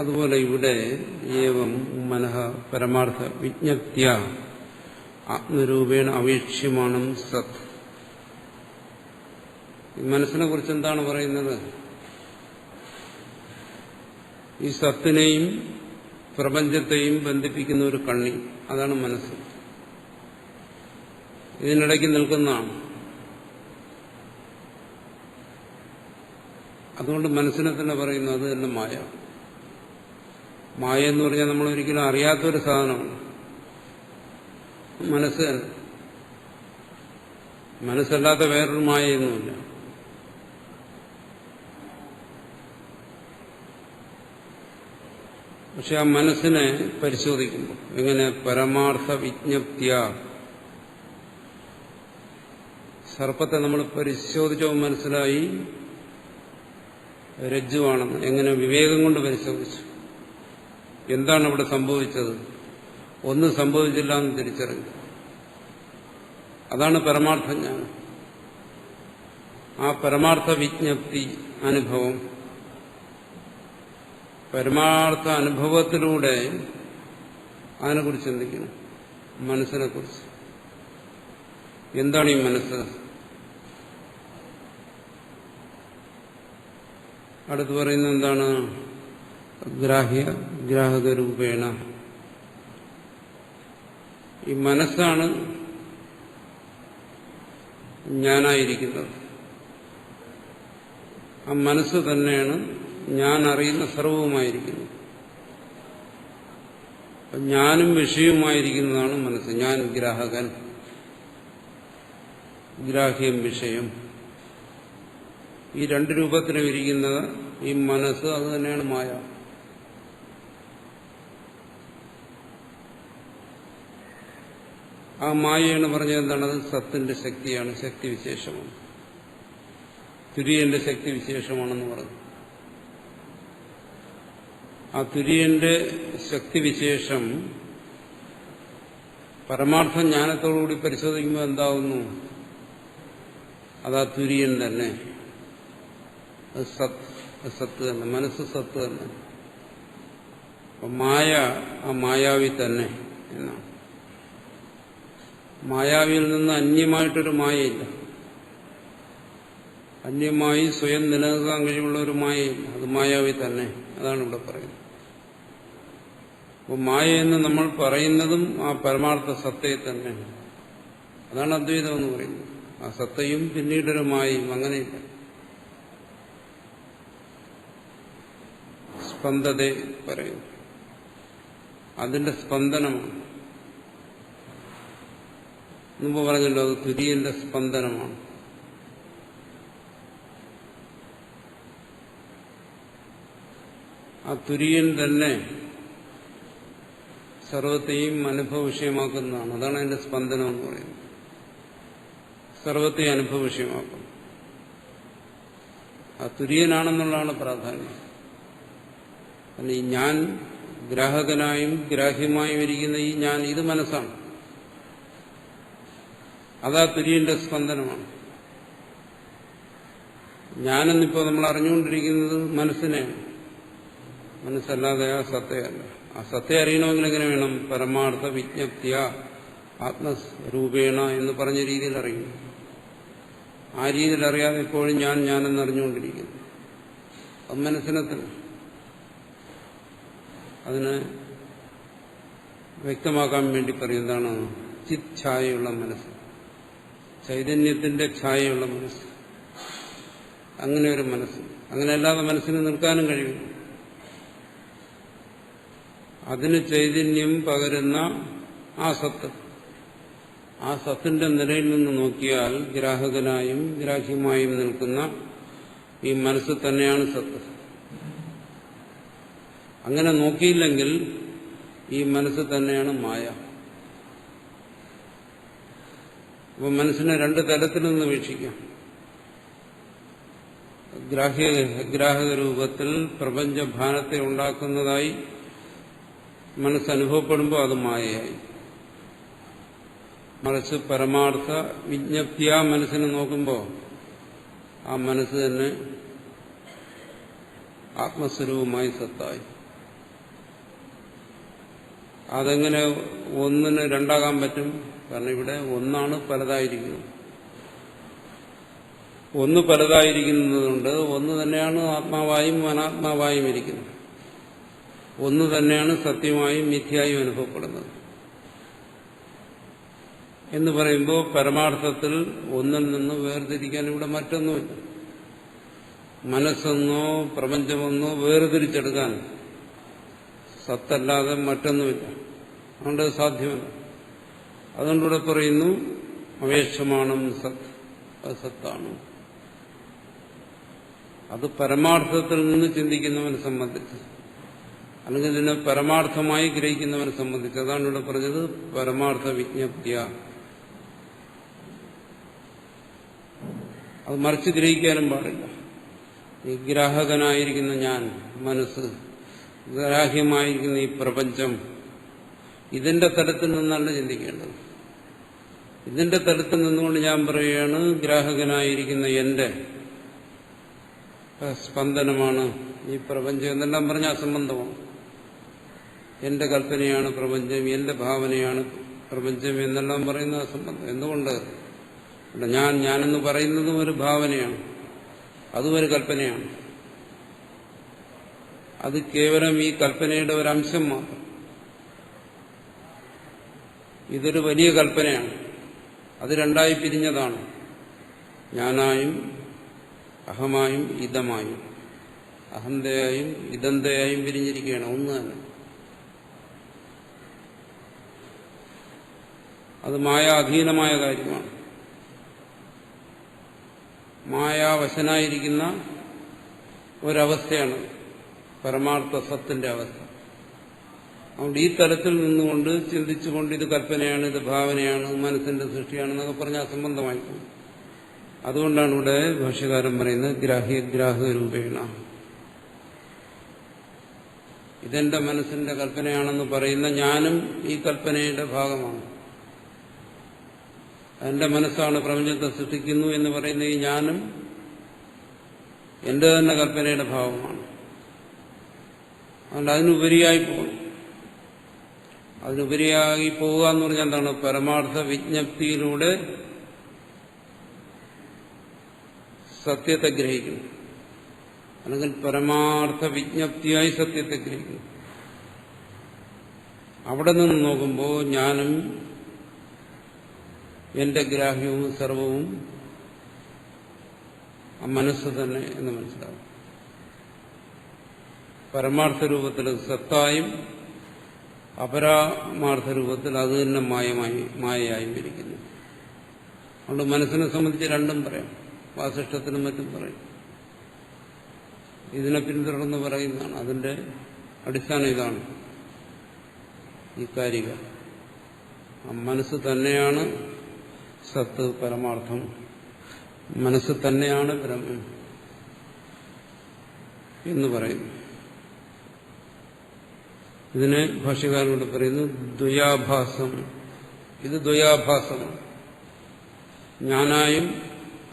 അതുപോലെ ഇവിടെ ഏവം മനഃ പരമാർത്ഥ വിജ്ഞപ്തിയ ആത്മരൂപേണ അവേക്ഷ്യമാണ് സത്. മനസ്സിനെ കുറിച്ച് എന്താണ് പറയുന്നത്? ഈ സത്തിനെയും പ്രപഞ്ചത്തെയും ബന്ധിപ്പിക്കുന്ന ഒരു കണ്ണി, അതാണ് മനസ്സ്. ഇതിനിടയ്ക്ക് നിൽക്കുന്നതാണ്. അതുകൊണ്ട് മനസ്സിനെ തന്നെ പറയുന്നു അത് തന്നെ മായ. മായ എന്ന് പറഞ്ഞാൽ നമ്മൾ ഒരിക്കലും അറിയാത്തൊരു സാധനമാണ് മനസ്സ് തന്നെ. മനസ്സല്ലാത്ത വേറൊരു മായയൊന്നുമില്ല. പക്ഷെ ആ മനസ്സിനെ പരിശോധിക്കുമ്പോൾ എങ്ങനെ പരമാർത്ഥ വിജ്ഞപ്തിയ, സർപ്പത്തെ നമ്മൾ പരിശോധിച്ചപ്പോൾ മനസ്സിലായി രജ്ജുവാണെന്ന്. എങ്ങനെ? വിവേകം കൊണ്ട് പരിശോധിച്ചു. എന്താണ് ഇവിടെ സംഭവിച്ചത്? ഒന്നും സംഭവിച്ചില്ല എന്ന് തിരിച്ചറിഞ്ഞു. അതാണ് പരമാർത്ഥ ജ്ഞാനം. ആ പരമാർത്ഥ വിജ്ഞപ്തി അനുഭവം, പരമാർത്ഥ അനുഭവത്തിലൂടെ അതിനെക്കുറിച്ച് ചിന്തിക്കണം. മനസ്സിനെ കുറിച്ച്. എന്താണ് ഈ മനസ്സ്? അടുത്ത് പറയുന്നത് എന്താണ്? ഗ്രാഹകരൂപേണ. ഈ മനസ്സാണ് ഞാനായിരിക്കുന്നത്. ആ മനസ്സ് തന്നെയാണ് ഞാൻ അറിയുന്ന സർവവുമായിരിക്കുന്നത്. ഞാനും വിഷയവുമായിരിക്കുന്നതാണ് മനസ്സ്. ഞാൻ ഗ്രാഹകൻ, ഗ്രാഹ്യം വിഷയം, ഈ രണ്ട് രൂപത്തിലും ഇരിക്കുന്നത് ഈ മനസ്സ്. അത് തന്നെയാണ് മായ. ആ മായയാണ് പറഞ്ഞത് എന്താണത്? സത്തിന്റെ ശക്തിയാണ്, ശക്തിവിശേഷമാണ്, തുര്യന്റെ ശക്തിവിശേഷമാണെന്ന് പറഞ്ഞു. ആ തുര്യന്റെ ശക്തിവിശേഷം പരമാർത്ഥ ജ്ഞാനത്തോടുകൂടി പരിശോധിക്കുമ്പോൾ എന്താവുന്നു? അതാ തുര്യൻ തന്നെ, അത് സത്ത് തന്നെ, മനസ്സ് സത്ത് തന്നെ. മായ ആ മായാവി തന്നെ എന്നാണ്. മായാവിയിൽ നിന്ന് അന്യമായിട്ടൊരു മായയില്ല. അന്യമായി സ്വയം നിലനിൽക്കാൻ കഴിവുള്ള ഒരു മായയില്ല. അത് മായാവി തന്നെ. അതാണ് ഇവിടെ പറയുന്നത്. അപ്പോൾ മായ എന്ന് നമ്മൾ പറയുന്നതും ആ പരമാർത്ഥ സത്തയെ തന്നെ. അതാണ് അദ്വൈതം എന്ന് പറയുന്നത്. ആ സത്തയും പിന്നീടൊരു മായയും അങ്ങനെയില്ല. സ്പന്ദതയെ പറയുന്നു. അതിന്റെ സ്പന്ദനമാണ്. മുമ്പ് പറഞ്ഞല്ലോ, അത് തുര്യന്റെ സ്പന്ദനമാണ്. ആ തുര്യൻ തന്നെ സർവത്തെയും അനുഭവ വിഷയമാക്കുന്നതാണ്. അതാണ് അതിന്റെ സ്പന്ദനം എന്ന് പറയുന്നത്. സർവത്തെയും അനുഭവ വിഷയമാക്കും. ആ തുര്യനാണെന്നുള്ളതാണ് പ്രാധാന്യം. അല്ല, ഈ ഞാൻ ഗ്രാഹകനായും ഗ്രാഹ്യമായും ഇരിക്കുന്ന ഈ ഞാൻ, ഇത് മനസ്സാണ്. അതാ തുര്യന്റെ സ്പന്ദനമാണ്. ഞാനെന്നിപ്പോ നമ്മൾ അറിഞ്ഞുകൊണ്ടിരിക്കുന്നത് മനസ്സിനെയാണ്, മനസ്സല്ലാതെ ആ സത്തയല്ല. ആ സത്തയെ അറിയണമെങ്കിൽ എങ്ങനെ വേണം? പരമാർത്ഥ വിജ്ഞപ്തിയ ആത്മരൂപേണ എന്ന് പറഞ്ഞ രീതിയിൽ അറിയണം. ആ രീതിയിൽ അറിയാതെ എപ്പോഴും ഞാനെന്ന് അറിഞ്ഞുകൊണ്ടിരിക്കുന്നു. അത് മനസ്സിനെ തന്നെ. അതിനെ വ്യക്തമാക്കാൻ വേണ്ടി പറയുന്നതാണ് ചിത് ഛായയുള്ള മനസ്സ്, ചൈതന്യത്തിന്റെ ഛായയുള്ള മനസ്സ്. അങ്ങനെ ഒരു മനസ്സ്. അങ്ങനെയല്ലാതെ മനസ്സിന് നിൽക്കാനും കഴിയും. അതിന് ചൈതന്യം പകരുന്ന ആ സത്ത്, ആ സത്തിന്റെ നിലയിൽ നിന്ന് നോക്കിയാൽ ഗ്രാഹകനായും ഗ്രാഹ്യമായും നിൽക്കുന്ന ഈ മനസ്സ് തന്നെയാണ് സത്ത്. അങ്ങനെ നോക്കിയില്ലെങ്കിൽ ഈ മനസ്സ് തന്നെയാണ് മായ. അപ്പോൾ മനസ്സിനെ രണ്ട് തലത്തിൽ നിന്ന് വീക്ഷിക്കാം. ഗ്രാഹക രൂപത്തിൽ പ്രപഞ്ചഭാനത്തെ ഉണ്ടാക്കുന്നതായി മനസ്സനുഭവപ്പെടുമ്പോൾ അത് മായയായി. മറിച്ച് പരമാർത്ഥ വിജ്ഞപ്തിയാ മനസ്സിനെ നോക്കുമ്പോൾ ആ മനസ്സ് തന്നെ ആത്മസ്വരൂപമായി സത്തായി. അതെങ്ങനെ ഒന്നിന് രണ്ടാകാൻ പറ്റും? കാരണം ഇവിടെ ഒന്നാണ് പലതായിരിക്കുന്നത്. ഒന്ന് പലതായിരിക്കുന്നതുകൊണ്ട് ഒന്ന് തന്നെയാണ് ആത്മാവായും അനാത്മാവായും ഇരിക്കുന്നത്. ഒന്ന് തന്നെയാണ് സത്യമായും മിഥ്യയായും അനുഭവപ്പെടുന്നത് എന്ന് പറയുമ്പോൾ പരമാർത്ഥത്തിൽ ഒന്നിൽ നിന്ന് വേർതിരിക്കാൻ ഇവിടെ മറ്റൊന്നുമില്ല. മനസ്സെന്നോ പ്രപഞ്ചമെന്നോ വേർതിരിച്ചെടുക്കാൻ സത്തല്ലാതെ മറ്റൊന്നുമില്ല. അതുകൊണ്ട് സാധ്യമല്ല. അതുകൊണ്ടിവിടെ പറയുന്നു അവേക്ഷമാണം സത്ത്, അത് സത്താണ്. അത് പരമാർത്ഥത്തിൽ നിന്ന് ചിന്തിക്കുന്നവനെ സംബന്ധിച്ച്, അല്ലെങ്കിൽ ഇതിനെ പരമാർത്ഥമായി ഗ്രഹിക്കുന്നവനെ സംബന്ധിച്ച്. അതാണ് ഇവിടെ പറഞ്ഞത് പരമാർത്ഥ വിജ്ഞപ്തിയ. അത് മറിച്ച് ഗ്രഹിക്കാനും പാടില്ല. ഈ ഗ്രാഹകനായിരിക്കുന്ന ഞാൻ, മനസ്സ്, ഗ്രാഹ്യമായിരിക്കുന്ന ഈ പ്രപഞ്ചം, ഇതിന്റെ തലത്തിൽ നിന്നല്ല ചിന്തിക്കേണ്ടത്. ഇതിന്റെ തലത്തിൽ നിന്നുകൊണ്ട് ഞാൻ പറയുകയാണ് ഗ്രാഹകനായിരിക്കുന്ന എന്റെ സ്പന്ദനമാണ് ഈ പ്രപഞ്ചം എന്നെല്ലാം പറഞ്ഞ അസംബന്ധമാണ്. എന്റെ കൽപ്പനയാണ് പ്രപഞ്ചം, എന്റെ ഭാവനയാണ് പ്രപഞ്ചം എന്നെല്ലാം പറയുന്ന അസംബന്ധം. എന്തുകൊണ്ട്? ഞാനെന്ന് പറയുന്നതും ഒരു ഭാവനയാണ്, അതും ഒരു കൽപ്പനയാണ്. അത് കേവലം ഈ കൽപ്പനയുടെ ഒരു അംശം മാത്രം. ഇതൊരു വലിയ കൽപ്പനയാണ്. അത് രണ്ടായി പിരിഞ്ഞതാണ്. ഞാനായും അഹമായും ഇതമായും, അഹന്തയായും ഇതന്തയായും പിരിഞ്ഞിരിക്കുകയാണ്. ഒന്ന് തന്നെ. അത് മായാധീനമായ കാര്യമാണ്. മായാവശനായിരിക്കുന്ന ഒരവസ്ഥയാണ് പരമാർത്ഥ സത്തിന്റെ അവസ്ഥ. അതുകൊണ്ട് ഈ തലത്തിൽ നിന്നുകൊണ്ട് ചിന്തിച്ചുകൊണ്ട് ഇത് കൽപ്പനയാണ്, ഇത് ഭാവനയാണ്, മനസ്സിന്റെ സൃഷ്ടിയാണെന്നൊക്കെ പറഞ്ഞാൽ അസംബന്ധമായിപ്പോകും. അതുകൊണ്ടാണ് ഇവിടെ ഭാഷ്യകാരൻ പറയുന്നത് ഗ്രാഹ്യ രൂപേണ. ഇതെന്റെ മനസ്സിന്റെ കൽപ്പനയാണെന്ന് പറയുന്ന ഞാനും ഈ കൽപ്പനയുടെ ഭാഗമാണ്. എന്റെ മനസ്സാണ് പ്രപഞ്ചത്തെ സൃഷ്ടിക്കുന്നു എന്ന് പറയുന്ന ഈ ഞാനും എന്റെ തന്നെ കൽപ്പനയുടെ ഭാവമാണ്. അതുകൊണ്ട് അതിനുപരിയായി പോകണം. അതിനുപരിയായി പോവുക എന്ന് പറഞ്ഞാൽ എന്താണ്? പരമാർത്ഥ വിജ്ഞപ്തിയിലൂടെ സത്യത്തെ ഗ്രഹിക്കുന്നു, അല്ലെങ്കിൽ പരമാർത്ഥ വിജ്ഞപ്തിയായി സത്യത്തെ ഗ്രഹിക്കുന്നു. അവിടെ നിന്ന് നോക്കുമ്പോൾ ഞാനും എന്റെ ഗ്രാഹ്യവും സർവവും ആ മനസ്സ് തന്നെ എന്ന് മനസ്സിലാവും. പരമാർത്ഥ രൂപത്തിൽ സത്തായും അപരമാർത്ഥ രൂപത്തിൽ അത് തന്നെ മായയായും ഇരിക്കുന്നു. അതുകൊണ്ട് മനസ്സിനെ സംബന്ധിച്ച് രണ്ടും പറയാം. വാസിഷ്ഠത്തിനും മറ്റും പറയും. ഇതിനെ പിന്തുടർന്ന് പറയുന്നതാണ്. അതിന്റെ അടിസ്ഥാനം ഇതാണ്. ഈ കാരിക മനസ്സ് തന്നെയാണ് സത്ത്, പരമാർത്ഥം. മനസ്സ് തന്നെയാണ് ബ്രഹ്മം എന്ന് പറയുന്നു. ഇതിനെ ഭാഷ്യകാരനോട് പറയുന്നു ദ്വയാഭാസം. ഇത് ദ്വയാഭാസമാണ്. ഞാനായും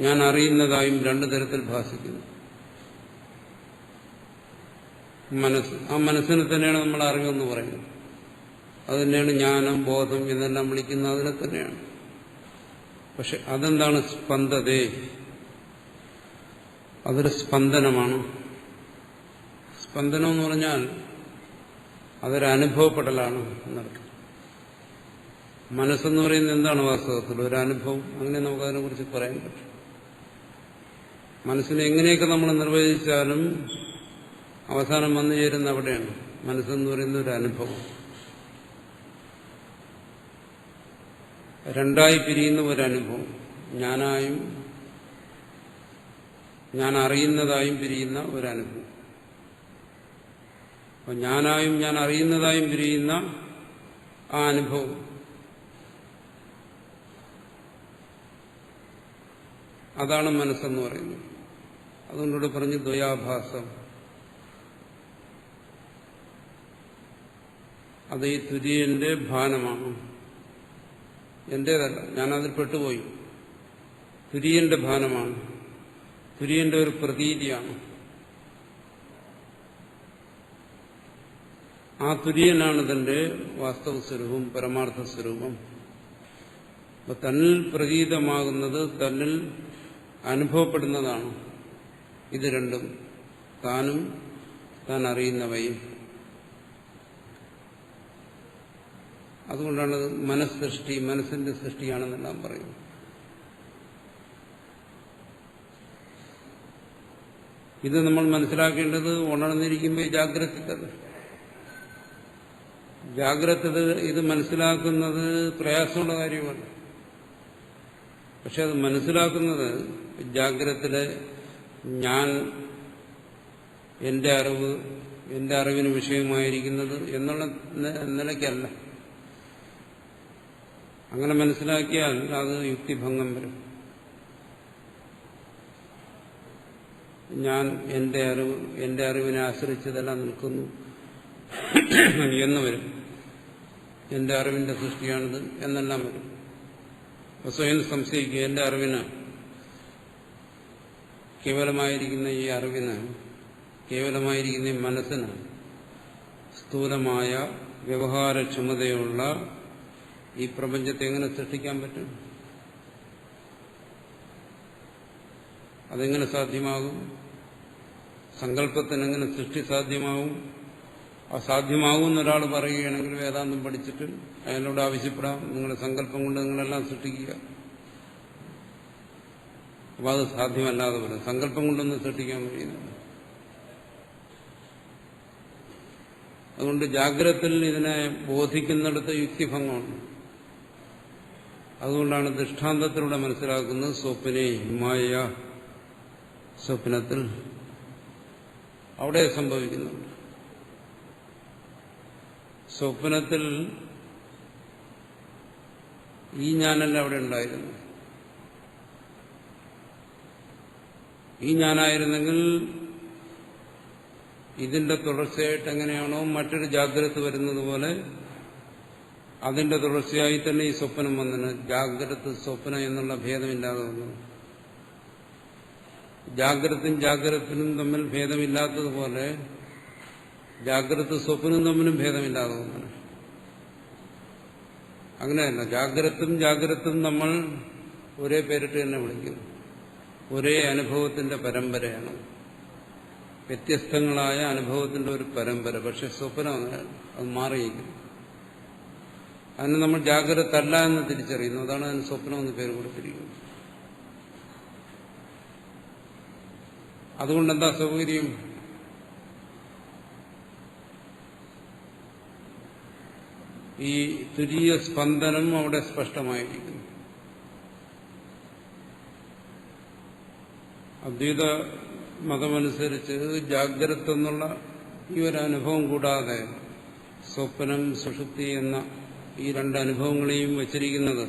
ഞാൻ അറിയുന്നതായും രണ്ടു തരത്തിൽ ഭാസിക്കുന്നു. മനസ്സ്, ആ മനസ്സിനെ തന്നെയാണ് നമ്മൾ അറിവെന്ന് പറയുന്നത്. അത് തന്നെയാണ് ജ്ഞാനം, ബോധം എന്നെല്ലാം വിളിക്കുന്നത്. അതിനെ തന്നെയാണ്. പക്ഷെ അതെന്താണ്? സ്പന്ദതേ. അതൊരു സ്പന്ദനമാണ്. സ്പന്ദനം എന്ന് പറഞ്ഞാൽ അതൊരു അനുഭവപ്പെടലാണ് എന്നർത്ഥം. മനസ്സെന്ന് പറയുന്നത് എന്താണ്? വാസ്തവത്തിൽ ഒരു അനുഭവം. അങ്ങനെ നമുക്കതിനെ കുറിച്ച് പറയാൻ പറ്റും. മനസ്സിനെ എങ്ങനെയൊക്കെ നമ്മൾ നിർവചിച്ചാലും അവസാനം വന്നു ചേരുന്ന അവിടെയാണ്. മനസ്സെന്ന് പറയുന്ന ഒരു അനുഭവം. രണ്ടായി പിരിയുന്ന ഒരനുഭവം. ഞാനായും ഞാൻ അറിയുന്നതായും പിരിയുന്ന ഒരനുഭവം. അപ്പം ഞാനായും ഞാൻ അറിയുന്നതായും പിരിയുന്ന ആ അനുഭവം, അതാണ് മനസ്സെന്ന് പറയുന്നത്. അതുകൊണ്ടിവിടെ പറഞ്ഞു ദ്വയാഭാസം. അത് ഈ തുര്യന്റെ ഭാനമാണ്, എന്റേതല്ല. ഞാനതിൽ പെട്ടുപോയി. തുര്യന്റെ ഭാനമാണ്, തുര്യന്റെ ഒരു പ്രതീതിയാണ്. ആ തുര്യനാണ് തന്റെ വാസ്തവ സ്വരൂപം, പരമാർത്ഥ സ്വരൂപം. അപ്പൊ തന്നിൽ പ്രതീതമാകുന്നത് തന്നിൽ അനുഭവപ്പെടുന്നതാണ്. ഇത് രണ്ടും, താനും താൻ അറിയുന്നവയും. അതുകൊണ്ടാണ് മനസ്സൃഷ്ടി, മനസ്സിന്റെ സൃഷ്ടിയാണെന്നെല്ലാം പറയുന്നത്. ഇത് നമ്മൾ മനസ്സിലാക്കേണ്ടത് ഉണർന്നിരിക്കുമ്പോൾ ജാഗ്രത. ജാഗ്രത ഇത് മനസ്സിലാക്കുന്നത് പ്രയാസമുള്ള കാര്യമല്ല. പക്ഷെ അത് മനസ്സിലാക്കുന്നത് ജാഗ്രതയിലെ ഞാൻ, എന്റെ അറിവിന് വിഷയമായിരിക്കുന്നത് എന്നുള്ള നിലയ്ക്കല്ല. അങ്ങനെ മനസ്സിലാക്കിയാൽ അത് യുക്തിഭംഗം വരും. ഞാൻ എന്റെ അറിവിനെ ആശ്രയിച്ചതെല്ലാം നിൽക്കുന്നു എന്ന് വരും. എന്റെ അറിവിന്റെ സൃഷ്ടിയാണിത് എന്നെല്ലാം വരും. സ്വയം സംശയിക്കുക, എന്റെ അറിവിന്, കേവലമായിരിക്കുന്ന ഈ അറിവിന്, കേവലമായിരിക്കുന്ന ഈ മനസ്സിന് സ്ഥൂലമായ വ്യവഹാരക്ഷമതയുള്ള ഈ പ്രപഞ്ചത്തെ എങ്ങനെ സൃഷ്ടിക്കാൻ പറ്റും? അതെങ്ങനെ സാധ്യമാകും? സങ്കല്പത്തിനെങ്ങനെ സൃഷ്ടി സാധ്യമാവും? അസാധ്യമാകുമെന്ന് ഒരാൾ പറയുകയാണെങ്കിൽ വേദാന്തം പഠിച്ചിട്ട് അയാളോട് ആവശ്യപ്പെടാം, നിങ്ങളുടെ സങ്കല്പം കൊണ്ട് നിങ്ങളെല്ലാം സൃഷ്ടിക്കുക. അപ്പൊ അത് സാധ്യമല്ലാതെ പറയും. സങ്കല്പം കൊണ്ടൊന്നും സൃഷ്ടിക്കാൻ കഴിയുന്നില്ല. അതുകൊണ്ട് ജാഗ്രതയിൽ ഇതിനെ ബോധിക്കുന്നിടത്ത് യുക്തിഭംഗമുണ്ട്. അതുകൊണ്ടാണ് ദൃഷ്ടാന്തത്തിലൂടെ മനസ്സിലാക്കുന്നത് സ്വപ്നേ മായ, സ്വപ്നത്തിൽ അവിടെ സംഭവിക്കുന്നുണ്ട്. സ്വപ്നത്തിൽ ഈ ഞാനല്ല അവിടെ ഉണ്ടായിരുന്നു. ഈ ഞാനായിരുന്നെങ്കിൽ ഇതിന്റെ തുടർച്ചയായിട്ട് എങ്ങനെയാണോ മറ്റൊരു ജാഗ്രത വരുന്നത് പോലെ അതിന്റെ തുടർച്ചയായി തന്നെ ഈ സ്വപ്നം വന്നിന്. ജാഗ്രത സ്വപ്നം എന്നുള്ള ഭേദമില്ലാതെ വന്നു. ജാഗ്രതത്തിനും തമ്മിൽ ഭേദമില്ലാത്തതുപോലെ ജാഗ്രത സ്വപ്നവും തമ്മിലും ഭേദമില്ലാതെ വന്നു. അങ്ങനെയല്ല, ജാഗ്രതും നമ്മൾ ഒരേ പേരിട്ട് തന്നെ വിളിക്കുന്നു. ഒരേ അനുഭവത്തിന്റെ പരമ്പരയാണ്, വ്യത്യസ്തങ്ങളായ അനുഭവത്തിന്റെ ഒരു പരമ്പര. പക്ഷെ സ്വപ്നം അത് മാറിയിരിക്കുന്നു. അതിന് നമ്മൾ ജാഗ്രത അല്ല എന്ന് തിരിച്ചറിയുന്നു. അതാണ് അതിന് സ്വപ്നം എന്ന് പേര് കൊടുത്തിരിക്കുന്നത്. അതുകൊണ്ടെന്താ സൗകര്യം? ഈ തുരീയ സ്പന്ദനം അവിടെ സ്പഷ്ടമായിരിക്കുന്നു. അദ്വൈത മതമനുസരിച്ച് ജാഗ്രത എന്നുള്ള ഈ ഒരു അനുഭവം കൂടാതെ സ്വപ്നം, സുഷുപ്തി എന്ന ഈ രണ്ട് അനുഭവങ്ങളെയും വച്ചിരിക്കുന്നത്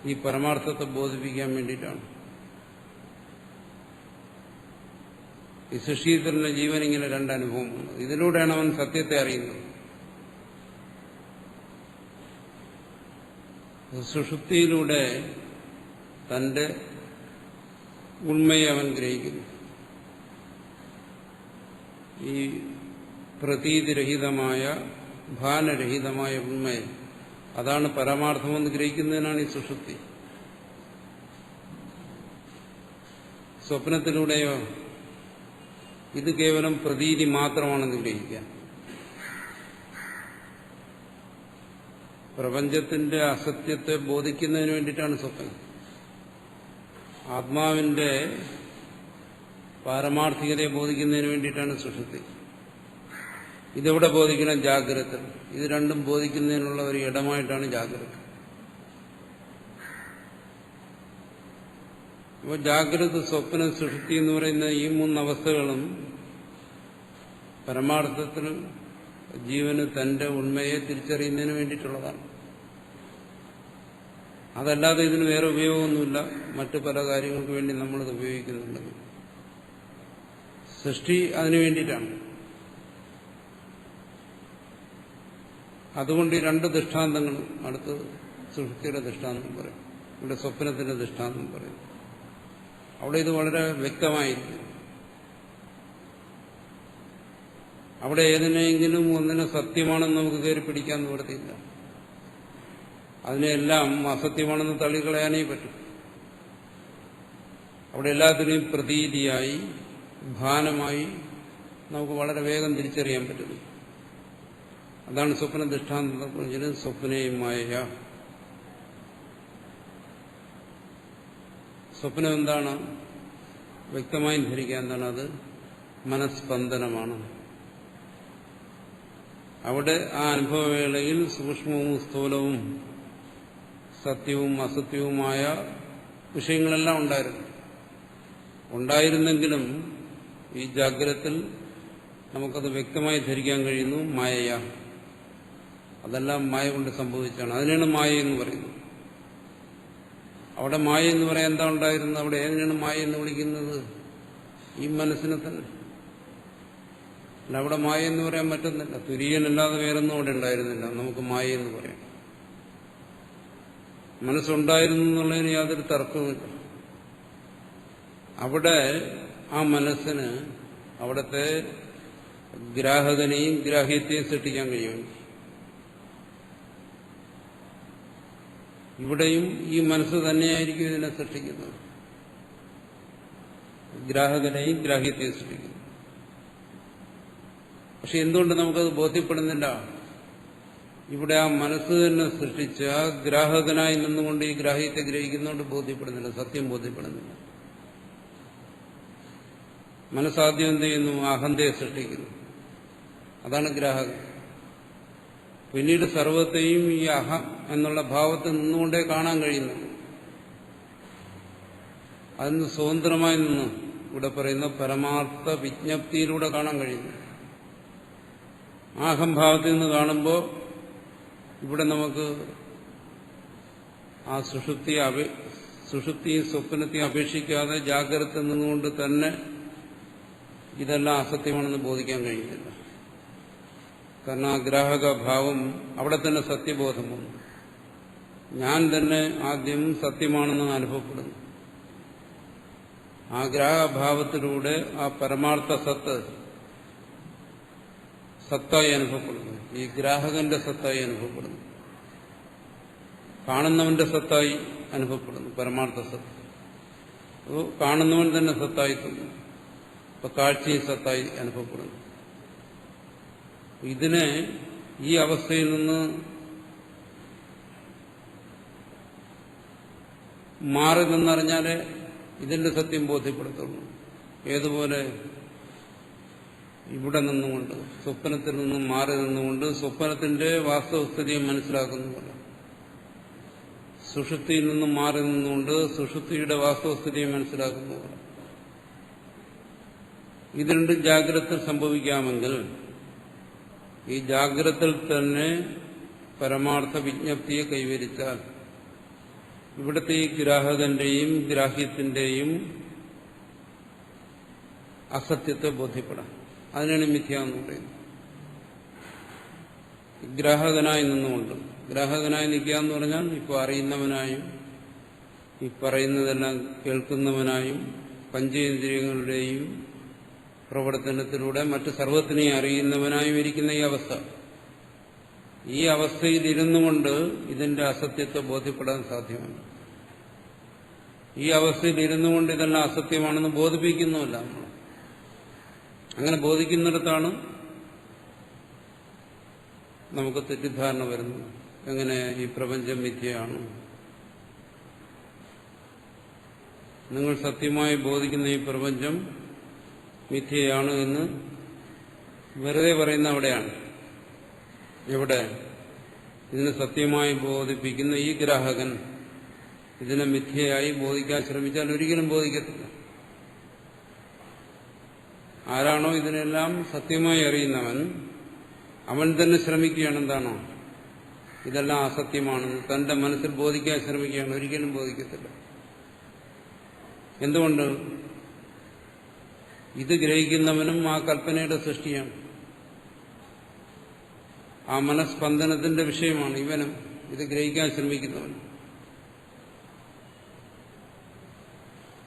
ഈ പരമാർത്ഥത്തെ ബോധിപ്പിക്കാൻ വേണ്ടിയിട്ടാണ്. ഈ സുഷീതന്റെ ജീവൻ ഇങ്ങനെ രണ്ടനുഭവമുണ്ട്. ഇതിലൂടെയാണ് അവൻ സത്യത്തെ അറിയുന്നത്. സുഷുപ്തിയിലൂടെ തന്റെ ഉണ്മയെ അവൻ ഗ്രഹിക്കുന്നു. ഈ പ്രതീതിരഹിതമായ, ഭാനരഹിതമായ ഉണ്മയെ, അതാണ് പരമാർത്ഥമെന്ന് ഗ്രഹിക്കുന്നതിനാണ് ഈ സുഷുപ്തി. സ്വപ്നത്തിലൂടെയോ ഇത് കേവലം പ്രതീതി മാത്രമാണെന്ന് ഗ്രഹിക്കാൻ. പ്രപഞ്ചത്തിന്റെ അസത്യത്തെ ബോധിക്കുന്നതിന് വേണ്ടിയിട്ടാണ് സ്വപ്നം. ആത്മാവിന്റെ പാരമാർത്ഥികതയെ ബോധിക്കുന്നതിന് വേണ്ടിയിട്ടാണ് സുഷുപ്തി. ഇതെവിടെ ബോധിക്കണം? ജാഗ്രത. ഇത് രണ്ടും ബോധിക്കുന്നതിനുള്ള ഒരു ഇടമായിട്ടാണ് ജാഗ്രത. അപ്പോൾ ജാഗ്രത, സ്വപ്നം, സുഷുപ്തി എന്ന് പറയുന്ന ഈ മൂന്നവസ്ഥകളും പരമാർത്ഥത്തിൽ ജീവന് തന്റെ ഉണ്മയെ തിരിച്ചറിയുന്നതിന് വേണ്ടിയിട്ടുള്ളതാണ്. അതല്ലാതെ ഇതിന് വേറെ ഉപയോഗമൊന്നുമില്ല. മറ്റു പല കാര്യങ്ങൾക്ക് വേണ്ടി നമ്മളിത് ഉപയോഗിക്കുന്നുണ്ട്. സൃഷ്ടി അതിനു വേണ്ടിയിട്ടാണ്. അതുകൊണ്ട് ഈ രണ്ട് ദൃഷ്ടാന്തങ്ങളും, അടുത്ത് സുഷുപ്തിയുടെ ദൃഷ്ടാന്തം പറയും, ഇവിടെ സ്വപ്നത്തിന്റെ ദൃഷ്ടാന്തം പറയും. അവിടെ ഇത് വളരെ വ്യക്തമായിരിക്കും. അവിടെ ഏതിനെങ്കിലും ഒന്നിനെ സത്യമാണെന്ന് നമുക്ക് കയറി പിടിക്കാൻ നിവൃത്തിയില്ല. അതിനെല്ലാം അസത്യമാണെന്ന് തള്ളിക്കളയാനേ പറ്റും. അവിടെ എല്ലാത്തിനെയും പ്രതീതിയായി, ഭാനമായി നമുക്ക് വളരെ വേഗം തിരിച്ചറിയാൻ പറ്റുന്നു. അതാണ് സ്വപ്ന ദൃഷ്ടാന്തം. സ്വപ്നയുമായ സ്വപ്നം എന്താണ്? വ്യക്തമായും ധരിക്കാൻ എന്താണ് അത് മനസ്സ്പന്ദനമാണ്. അവിടെ ആ അനുഭവവേളയിൽ സൂക്ഷ്മവും സ്ഥൂലവും സത്യവും അസത്യവുമായ വിഷയങ്ങളെല്ലാം ഉണ്ടായിരുന്നെങ്കിലും ഈ ജാഗ്രതത്തിൽ നമുക്കത് വ്യക്തമായി ധരിക്കാൻ കഴിയുന്നു മായയ. അതെല്ലാം മായ കൊണ്ട് സംഭവിച്ചാണ്. അതിനാണ് മായ എന്ന് പറയുന്നത്. അവിടെ മായ എന്ന് പറയാൻ എന്താ ഉണ്ടായിരുന്നത്? അവിടെ ഏതിനാണ് മായ എന്ന് വിളിക്കുന്നത്? ഈ മനസ്സിനെ തന്നെ. അല്ല, അവിടെ മായ എന്ന് പറയാൻ പറ്റുന്നില്ല. തുര്യനല്ലാതെ വേറൊന്നും അവിടെ ഉണ്ടായിരുന്നില്ല. നമുക്ക് മായ എന്ന് പറയാം. മനസ്സുണ്ടായിരുന്നു എന്നുള്ളതിന് യാതൊരു തർക്കവുമില്ല. അവിടെ ആ മനസ്സിന് അവിടുത്തെ ഗ്രാഹകനെയും ഗ്രാഹ്യത്തെയും സൃഷ്ടിക്കാൻ കഴിയും. ഇവിടെയും ഈ മനസ്സ് തന്നെയായിരിക്കും ഇതിനെ സൃഷ്ടിക്കുന്നത്. ഗ്രാഹകനെയും ഗ്രാഹ്യത്തെയും സൃഷ്ടിക്കുന്നു. പക്ഷെ എന്തുകൊണ്ട് നമുക്കത് ബോധ്യപ്പെടുന്നില്ല? ഇവിടെ ആ മനസ്സ് തന്നെ സൃഷ്ടിച്ച ഗ്രാഹകനായി നിന്നുകൊണ്ട് ഈ ഗ്രാഹ്യത്തെ ഗ്രഹിക്കുന്നതുകൊണ്ട് ബോധ്യപ്പെടുന്നില്ല, സത്യം ബോധ്യപ്പെടുന്നില്ല. മനസ്സാദ്യം എന്ത് ചെയ്യുന്നു? അഹന്തയെ സൃഷ്ടിക്കുന്നു. അതാണ് ഗ്രാഹകൻ. പിന്നീട് സർവത്തെയും ഈ അഹം എന്നുള്ള ഭാവത്തിൽ നിന്നുകൊണ്ടേ കാണാൻ കഴിയുന്നുള്ളൂ. അതിന് സ്വതന്ത്രമായി നിന്ന് ഇവിടെ പറയുന്ന പരമാർത്ഥ വിജ്ഞപ്തിയിലൂടെ കാണാൻ കഴിയുന്നു. ആ അഹംഭാവത്തിൽ നിന്ന് കാണുമ്പോൾ ഇവിടെ നമുക്ക് ആ സുഷുപ്തിയും സ്വപ്നത്തെയും അപേക്ഷിക്കാതെ ജാഗ്രത നിന്നുകൊണ്ട് തന്നെ ഇതെല്ലാം അസത്യമാണെന്ന് ബോധിക്കാൻ കഴിയുന്നില്ല. കാരണം ആ ഗ്രാഹകഭാവം അവിടെ തന്നെ സത്യബോധം വന്നു. ഞാൻ തന്നെ ആദ്യം സത്യമാണെന്ന് അനുഭവപ്പെടുന്നു. ആ ഗ്രാഹകഭാവത്തിലൂടെ ആ പരമാർത്ഥ സത്തായി അനുഭവപ്പെടുന്നു. ഈ ഗ്രാഹകന്റെ സത്തായി അനുഭവപ്പെടുന്നു. കാണുന്നവന്റെ സത്തായി അനുഭവപ്പെടുന്നു. പരമാർത്ഥ സത്ത്. കാണുന്നവൻ തന്നെ സത്തായി തോന്നുന്നു. അപ്പൊ കാഴ്ചയും സത്തായി അനുഭവപ്പെടുന്നു. ഇതിനെ ഈ അവസ്ഥയിൽ നിന്ന് മാറി നിന്നറിഞ്ഞാലേ ഇതിന്റെ സത്യം ബോധ്യപ്പെടുത്തുള്ളൂ. ഏതുപോലെ ഇവിടെ നിന്നുകൊണ്ട് സ്വപ്നത്തിൽ നിന്നും മാറി നിന്നുകൊണ്ട് സ്വപ്നത്തിന്റെ വാസ്തവസ്ഥിതിയെ മനസ്സിലാക്കുന്നുമില്ല. സുഷുപ്തിയിൽ നിന്നും മാറി നിന്നുകൊണ്ട് സുഷുപ്തിയുടെ വാസ്തവസ്ഥിതിയെ മനസ്സിലാക്കുന്നുമില്ല. ഇത് രണ്ടും ജാഗ്രത സംഭവിക്കാമെങ്കിൽ ഈ ജാഗ്രതയിൽ തന്നെ പരമാർത്ഥ വിജ്ഞപ്തിയെ കൈവരിച്ചാൽ ഇവിടുത്തെ ഈ ഗ്രാഹകന്റെയും ഗ്രാഹ്യത്തിന്റെയും അസത്യത്തെ ബോധ്യപ്പെടാം. അതിനാണ് മിഥ്യ എന്ന് പറയുന്നത്. ഗ്രാഹകനായി നിന്നുകൊണ്ട്, ഗ്രാഹകനായി നിൽക്കുക എന്ന് പറഞ്ഞാൽ ഇപ്പോൾ അറിയുന്നവനായും ഈ പറയുന്നതെല്ലാം കേൾക്കുന്നവനായും പഞ്ചേന്ദ്രിയങ്ങളുടെയും പ്രവർത്തനത്തിലൂടെ മറ്റ് സർവത്തിനെയും അറിയുന്നവനായും ഇരിക്കുന്ന ഈ അവസ്ഥ, ഈ അവസ്ഥയിൽ ഇരുന്നു കൊണ്ട് ഇതിന്റെ അസത്യത്തെ ബോധ്യപ്പെടാൻ സാധ്യമല്ല. ഈ അവസ്ഥയിൽ ഇരുന്നു കൊണ്ട് ഇതെല്ലാം അസത്യമാണെന്ന് ബോധിപ്പിക്കുന്നുമില്ല നമ്മൾ. അങ്ങനെ ബോധിക്കുന്നിടത്താണ് നമുക്ക് തെറ്റിദ്ധാരണ വരുന്നത്. എങ്ങനെ ഈ പ്രപഞ്ചം മിഥ്യയാണ്? നിങ്ങൾ സത്യമായി ബോധിക്കുന്ന ഈ പ്രപഞ്ചം മിഥ്യയാണ് എന്ന് വെറുതെ പറയുന്ന അവിടെയാണ്. എവിടെ? ഇതിനെ സത്യമായി ബോധിപ്പിക്കുന്ന ഈ ഗ്രാഹകൻ ഇതിനെ മിഥ്യയായി ബോധിക്കാൻ ശ്രമിച്ചാൽ ഒരിക്കലും ബോധിക്കത്തില്ല. ആരാണോ ഇതിനെല്ലാം സത്യമായി അറിയുന്നവൻ, അവൻ തന്നെ ശ്രമിക്കുകയാണ് എന്താണോ ഇതെല്ലാം അസത്യമാണെന്ന് തന്റെ മനസ്സിൽ ബോധിക്കാൻ ശ്രമിക്കുകയാണ്. ഒരിക്കലും ബോധിക്കത്തില്ല. എന്തുകൊണ്ട്? ഇത് ഗ്രഹിക്കുന്നവനും ആ കൽപ്പനയുടെ സൃഷ്ടിയാണ്. ആ മനസ്സ്പന്ദനത്തിന്റെ വിഷയമാണ് ഇവനും ഇത് ഗ്രഹിക്കാൻ ശ്രമിക്കുന്നവനും.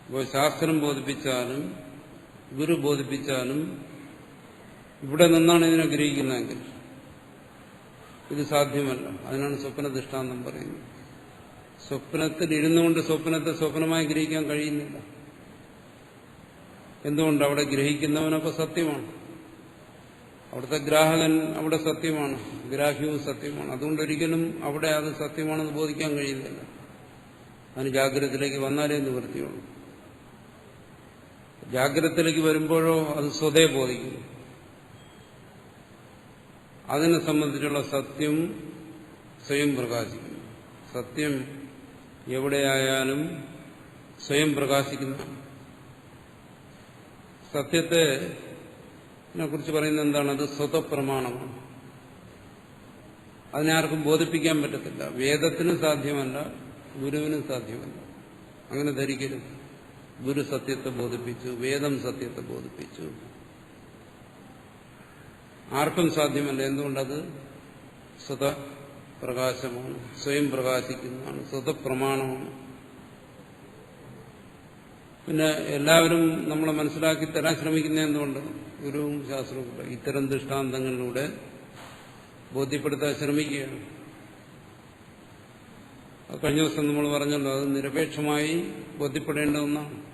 ഇപ്പോൾ ശാസ്ത്രം ബോധിപ്പിച്ചാലും ഗുരു ബോധിപ്പിച്ചാലും ഇവിടെ നിന്നാണ് ഇതിനെ ഗ്രഹിക്കുന്നതെങ്കിൽ ഇത് സാധ്യമല്ല. അതിനാണ് സ്വപ്ന ദൃഷ്ടാന്തം പറയുന്നത്. സ്വപ്നത്തിൽ ഇരുന്നുകൊണ്ട് സ്വപ്നത്തെ സ്വപ്നമായി ഗ്രഹിക്കാൻ കഴിയുന്നില്ല. എന്തുകൊണ്ട്? അവിടെ ഗ്രഹിക്കുന്നവനൊക്കെ സത്യമാണ്. അവിടുത്തെ ഗ്രാഹകൻ അവിടെ സത്യമാണ്, ഗ്രാഹ്യവും സത്യമാണ്. അതുകൊണ്ട് ഒരിക്കലും അവിടെ അത് സത്യമാണെന്ന് ബോധിക്കാൻ കഴിയുന്നില്ല. അതിന് ജാഗ്രതത്തിലേക്ക് വന്നാലേ നിവൃത്തിയുള്ളൂ. ജാഗ്രതത്തിലേക്ക് വരുമ്പോഴോ അത് സ്വതേ ബോധിക്കുന്നു. അതിനെ സംബന്ധിച്ചുള്ള സത്യം സ്വയം പ്രകാശിക്കുന്നു. സത്യം എവിടെയായാലും സ്വയം പ്രകാശിക്കുന്നതാണ്. സത്യത്തെ കുറിച്ച് പറയുന്നത് എന്താണ്? അത് സ്വതപ്രമാണമാണ്. അതിനാർക്കും ബോധിപ്പിക്കാൻ പറ്റത്തില്ല. വേദത്തിനും സാധ്യമല്ല, ഗുരുവിനും സാധ്യമല്ല. അങ്ങനെ ധരിക്കരുത്. ഗുരു സത്യത്തെ ബോധിപ്പിച്ചു, വേദം സത്യത്തെ ബോധിപ്പിച്ചു. ആർക്കും സാധ്യമല്ല. എന്തുകൊണ്ടത് സ്വതപ്രകാശമാണ്, സ്വയം പ്രകാശിക്കുന്നതാണ്, സ്വതപ്രമാണമാണ്. പിന്നെ എല്ലാവരും നമ്മളെ മനസ്സിലാക്കി തരാൻ ശ്രമിക്കുന്ന എന്തുകൊണ്ട്? ഗുരുവും ശാസ്ത്രവും ഇത്തരം ദൃഷ്ടാന്തങ്ങളിലൂടെ ബോധ്യപ്പെടുത്താൻ ശ്രമിക്കുകയാണ്. കഴിഞ്ഞ ദിവസം നമ്മൾ പറഞ്ഞല്ലോ, അത് നിരപേക്ഷമായി ബോധ്യപ്പെടേണ്ട ഒന്നാണ്.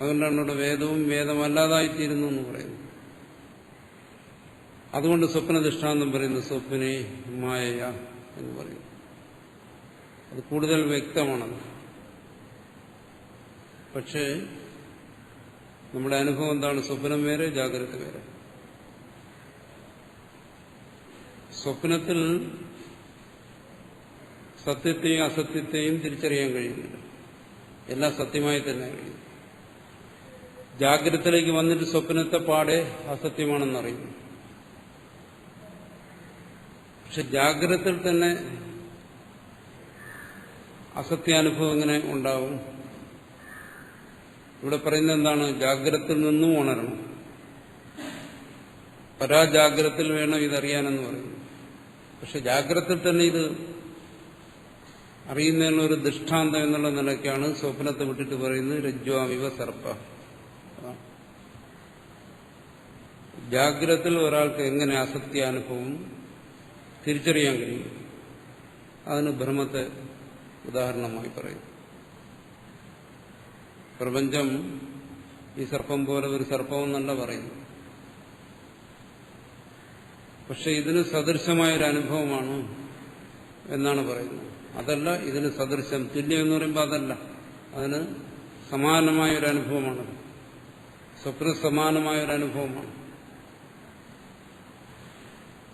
അതുകൊണ്ടാണ് ഇവിടെ വേദവും വേദമല്ലാതായിത്തീരുന്നു എന്ന് പറയുന്നത്. അതുകൊണ്ട് സ്വപ്ന ദൃഷ്ടാന്തം പറയുന്നു, സ്വപ്നെ മായയ എന്ന് പറയുന്നു. അത് കൂടുതൽ വ്യക്തമാണത്. പക്ഷേ നമ്മുടെ അനുഭവം എന്താണ്? സ്വപ്നം വേറെ, ജാഗ്രത വേറെ. സ്വപ്നത്തിൽ സത്യത്തെയും അസത്യത്തെയും തിരിച്ചറിയാൻ കഴിയുന്നില്ല. എല്ലാം സത്യമായി തന്നെ കഴിയും. ജാഗ്രതത്തിലേക്ക് വന്നിട്ട് സ്വപ്നത്തെ പാടെ അസത്യമാണെന്നറിയുന്നു. പക്ഷെ ജാഗ്രതത്തിൽ തന്നെ അസത്യാനുഭവം എങ്ങനെ ഉണ്ടാവും? ഇവിടെ പറയുന്നത് എന്താണ്? ജാഗ്രതത്തിൽ നിന്നും ഉണരണം. പരാജാഗ്രതത്തിൽ വേണം ഇതറിയാനെന്ന് പറയുന്നു. പക്ഷെ ജാഗ്രതത്തിൽ തന്നെ ഇത് അറിയുന്നതിനുള്ള ഒരു ദൃഷ്ടാന്തം എന്നുള്ള നിലയ്ക്കാണ് സ്വപ്നത്തെ വിട്ടിട്ട് പറയുന്നത് രജ്വാമിവ സർപ്പ. ജാഗ്രതത്തിൽ ഒരാൾക്ക് എങ്ങനെ അസത്യാനുഭവം തിരിച്ചറിയാൻ കഴിയും? അതിന് ഭ്രമത്തെ ഉദാഹരണമായി പറയും. പ്രപഞ്ചം ഈ സർപ്പം പോലെ ഒരു സർപ്പമെന്നല്ല പറയുന്നു. പക്ഷെ ഇതിന് സദൃശമായൊരു അനുഭവമാണ് എന്നാണ് പറയുന്നത്. അതല്ല ഇതിന് സദൃശം, തുല്യം എന്ന് പറയുമ്പോൾ അതല്ല, അതിന് സമാനമായൊരു അനുഭവമാണ്. സ്വപ്ന സമാനമായൊരു അനുഭവമാണ്.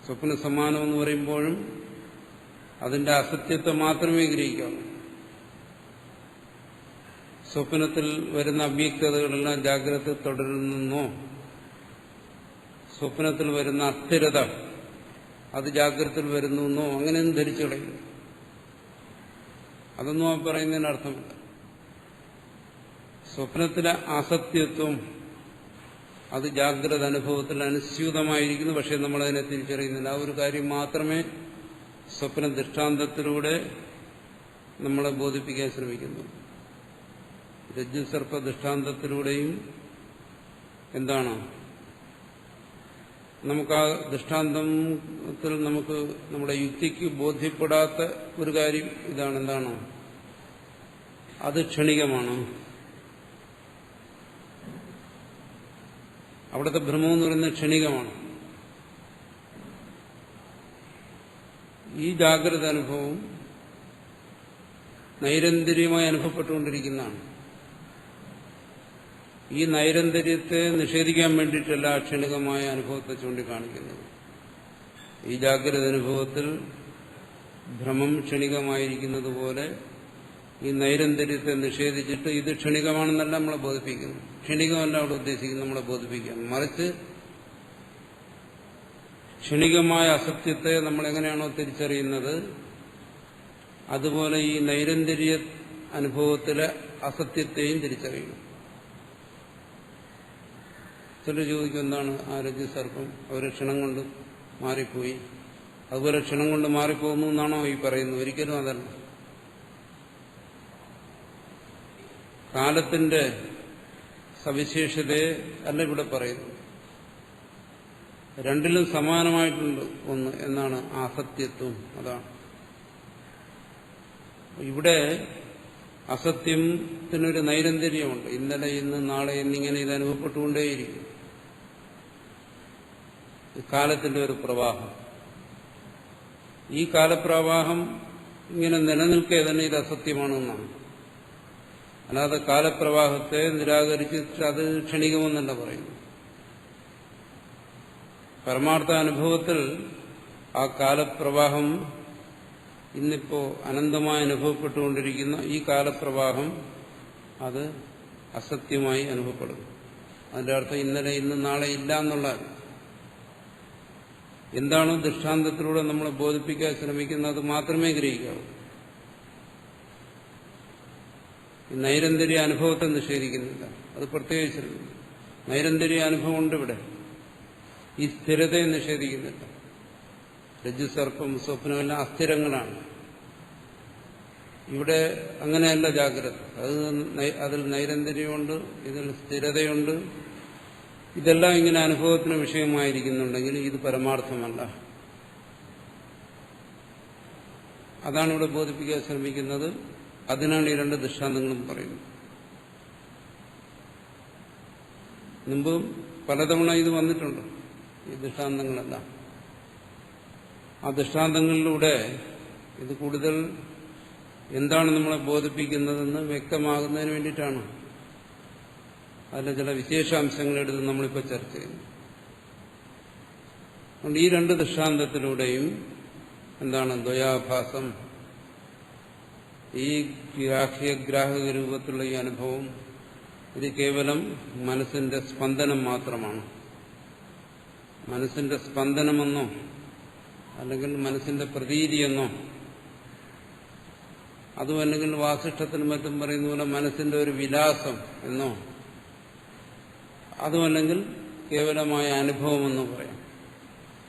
സ്വപ്ന സമാനം എന്ന് പറയുമ്പോഴും അതിന്റെ അസത്യത്തെ മാത്രമേ ഗ്രഹിക്കാവൂ. സ്വപ്നത്തിൽ വരുന്ന അവ്യക്തതകളെല്ലാം ജാഗ്രത തുടരുന്നോ, സ്വപ്നത്തിൽ വരുന്ന അസ്ഥിരത അത് ജാഗ്രതയിൽ വരുന്നോ അങ്ങനെയൊന്നും ധരിച്ചു കളയും. അതൊന്നും പറയുന്നതിന് അർത്ഥമില്ല. സ്വപ്നത്തിലെ അസത്യത്വം അത് ജാഗ്രത അനുഭവത്തിൽ അനുസ്യൂതമായിരിക്കുന്നു. പക്ഷെ നമ്മളതിനെ തിരിച്ചറിയുന്നില്ല. ആ ഒരു കാര്യം മാത്രമേ സ്വപ്ന ദൃഷ്ടാന്തത്തിലൂടെ നമ്മളെ ബോധിപ്പിക്കാൻ ശ്രമിക്കുന്നു. രജ്ജുസർപ്പ ദൃഷ്ടാന്തത്തിലൂടെയും എന്താണ്? നമുക്ക് ആ ദൃഷ്ടാന്തത്തിൽ നമുക്ക് നമ്മുടെ യുക്തിക്ക് ബോധ്യപ്പെടാത്ത ഒരു കാര്യം ഇതാണ്. എന്താണ്? അത് ക്ഷണികമാണ്. അവിടുത്തെ ഭ്രമം എന്ന് പറയുന്നത് ക്ഷണികമാണ്. ഈ ജാഗ്രത അനുഭവം നൈരന്തര്യമായി അനുഭവപ്പെട്ടുകൊണ്ടിരിക്കുന്നതാണ്. ഈ നൈരന്തര്യത്തെ നിഷേധിക്കാൻ വേണ്ടിയിട്ടല്ല ക്ഷണികമായ അനുഭവത്തെ ചൂണ്ടിക്കാണിക്കുന്നത്. ഈ ജാഗ്രത അനുഭവത്തിൽ ഭ്രമം ക്ഷണികമായിരിക്കുന്നത് പോലെ ഈ നൈരന്തര്യത്തെ നിഷേധിച്ചിട്ട് ഇത് ക്ഷണികമാണെന്നല്ല നമ്മളെ ബോധിപ്പിക്കുന്നു. ക്ഷണികമല്ല അവിടെ ഉദ്ദേശിക്കുന്നത് നമ്മളെ ബോധിപ്പിക്കാൻ. മറിച്ച് ക്ഷണികമായ അസത്യത്തെ നമ്മളെങ്ങനെയാണോ തിരിച്ചറിയുന്നത് അതുപോലെ ഈ നൈരന്തര്യ അനുഭവത്തിലെ അസത്യത്തെയും തിരിച്ചറിയുന്നു. ചിലർ ചോദിക്കും, എന്താണ് ആ രജ്ജു സർപ്പം അവരെ ക്ഷണം കൊണ്ട് മാറിപ്പോയി, അതുപോലെ ക്ഷണം കൊണ്ട് മാറിപ്പോകുന്നു എന്നാണോ ഈ പറയുന്നത്? ഒരിക്കലും അതല്ല. കാലത്തിന്റെ സവിശേഷതയെ അല്ല ഇവിടെ പറയുന്നു. രണ്ടിലും സമാനമായിട്ടുണ്ട് ഒന്ന് എന്നാണ് അസത്യത്വം. അതാണ് ഇവിടെ അസത്യത്തിനൊരു നൈരന്തര്യമുണ്ട്. ഇന്നലെ ഇന്ന് നാളെ എന്നിങ്ങനെ ഇത് അനുഭവപ്പെട്ടുകൊണ്ടേയിരിക്കും. കാലത്തിന്റെ ഒരു പ്രവാഹം. ഈ കാലപ്രവാഹം ഇങ്ങനെ നിലനിൽക്കെ തന്നെ ഇത് അസത്യമാണെന്നാണ്. അല്ലാതെ കാലപ്രവാഹത്തെ നിരാകരിച്ചിട്ട് അത് ക്ഷണികമെന്നല്ല പറയുന്നു. പരമാർത്ഥ അനുഭവത്തിൽ ആ കാലപ്രവാഹം ഇന്നിപ്പോ അനന്തമായി അനുഭവപ്പെട്ടുകൊണ്ടിരിക്കുന്ന ഈ കാലപ്രവാഹം അത് അസത്യമായി അനുഭവപ്പെടും. അതിന്റെ അർത്ഥം ഇന്നലെ ഇന്നും നാളെ ഇല്ല എന്നുള്ളതാണ്. എന്താണോ ദൃഷ്ടാന്തത്തിലൂടെ നമ്മളെ ബോധിപ്പിക്കാൻ ശ്രമിക്കുന്നത് അത് മാത്രമേ ഗ്രഹിക്കാവൂ. നൈരന്തര്യ അനുഭവത്തെ നിഷേധിക്കുന്നില്ല. അത് പ്രത്യേകിച്ച് നൈരന്തര്യ അനുഭവം ഉണ്ട് ഇവിടെ. ഈ സ്ഥിരതയെ നിഷേധിക്കുന്നില്ല. രജ്ജുസർപ്പം സ്വപ്നമെല്ലാം അസ്ഥിരങ്ങളാണ്. ഇവിടെ അങ്ങനെയല്ല ജാഗ്രത. അതിൽ നൈരന്തര്യമുണ്ട്, ഇതിൽ സ്ഥിരതയുണ്ട്. ഇതെല്ലാം ഇങ്ങനെ അനുഭവത്തിന് വിഷയമായിരിക്കുന്നുണ്ടെങ്കിൽ ഇത് പരമാർത്ഥമല്ല. അതാണ് ഇവിടെ ബോധിപ്പിക്കാൻ ശ്രമിക്കുന്നത്. അതിനാണ് ഈ രണ്ട് ദൃഷ്ടാന്തങ്ങളും പറയുന്നത്. മുമ്പ് പലതവണ ഇത് വന്നിട്ടുണ്ട്, ഈ ദൃഷ്ടാന്തങ്ങളെല്ലാം. ആ ദൃഷ്ടാന്തങ്ങളിലൂടെ ഇത് കൂടുതൽ എന്താണ് നമ്മളെ ബോധിപ്പിക്കുന്നതെന്ന് വ്യക്തമാകുന്നതിന് വേണ്ടിയിട്ടാണ്. അതിലെ ചില വിശേഷാംശങ്ങളെടുത്ത് നമ്മളിപ്പോൾ ചർച്ച ചെയ്യുന്നു. അതുകൊണ്ട് ഈ രണ്ട് ദൃഷ്ടാന്തത്തിലൂടെയും എന്താണ് ദ്വയാഭാസം, ഈ ഗ്രാഹ്യഗ്രാഹക രൂപത്തിലുള്ള ഈ അനുഭവം ഇത് കേവലം മനസ്സിന്റെ സ്പന്ദനം മാത്രമാണ്. മനസ്സിന്റെ സ്പന്ദനമെന്നോ അല്ലെങ്കിൽ മനസ്സിന്റെ പ്രതീതിയെന്നോ, അതും അല്ലെങ്കിൽ വാസിഷ്ഠത്തിനും മറ്റും പറയുന്ന പോലെ മനസ്സിന്റെ ഒരു വിലാസം എന്നോ, അതുമല്ലെങ്കിൽ കേവലമായ അനുഭവമെന്നോ പറയാം.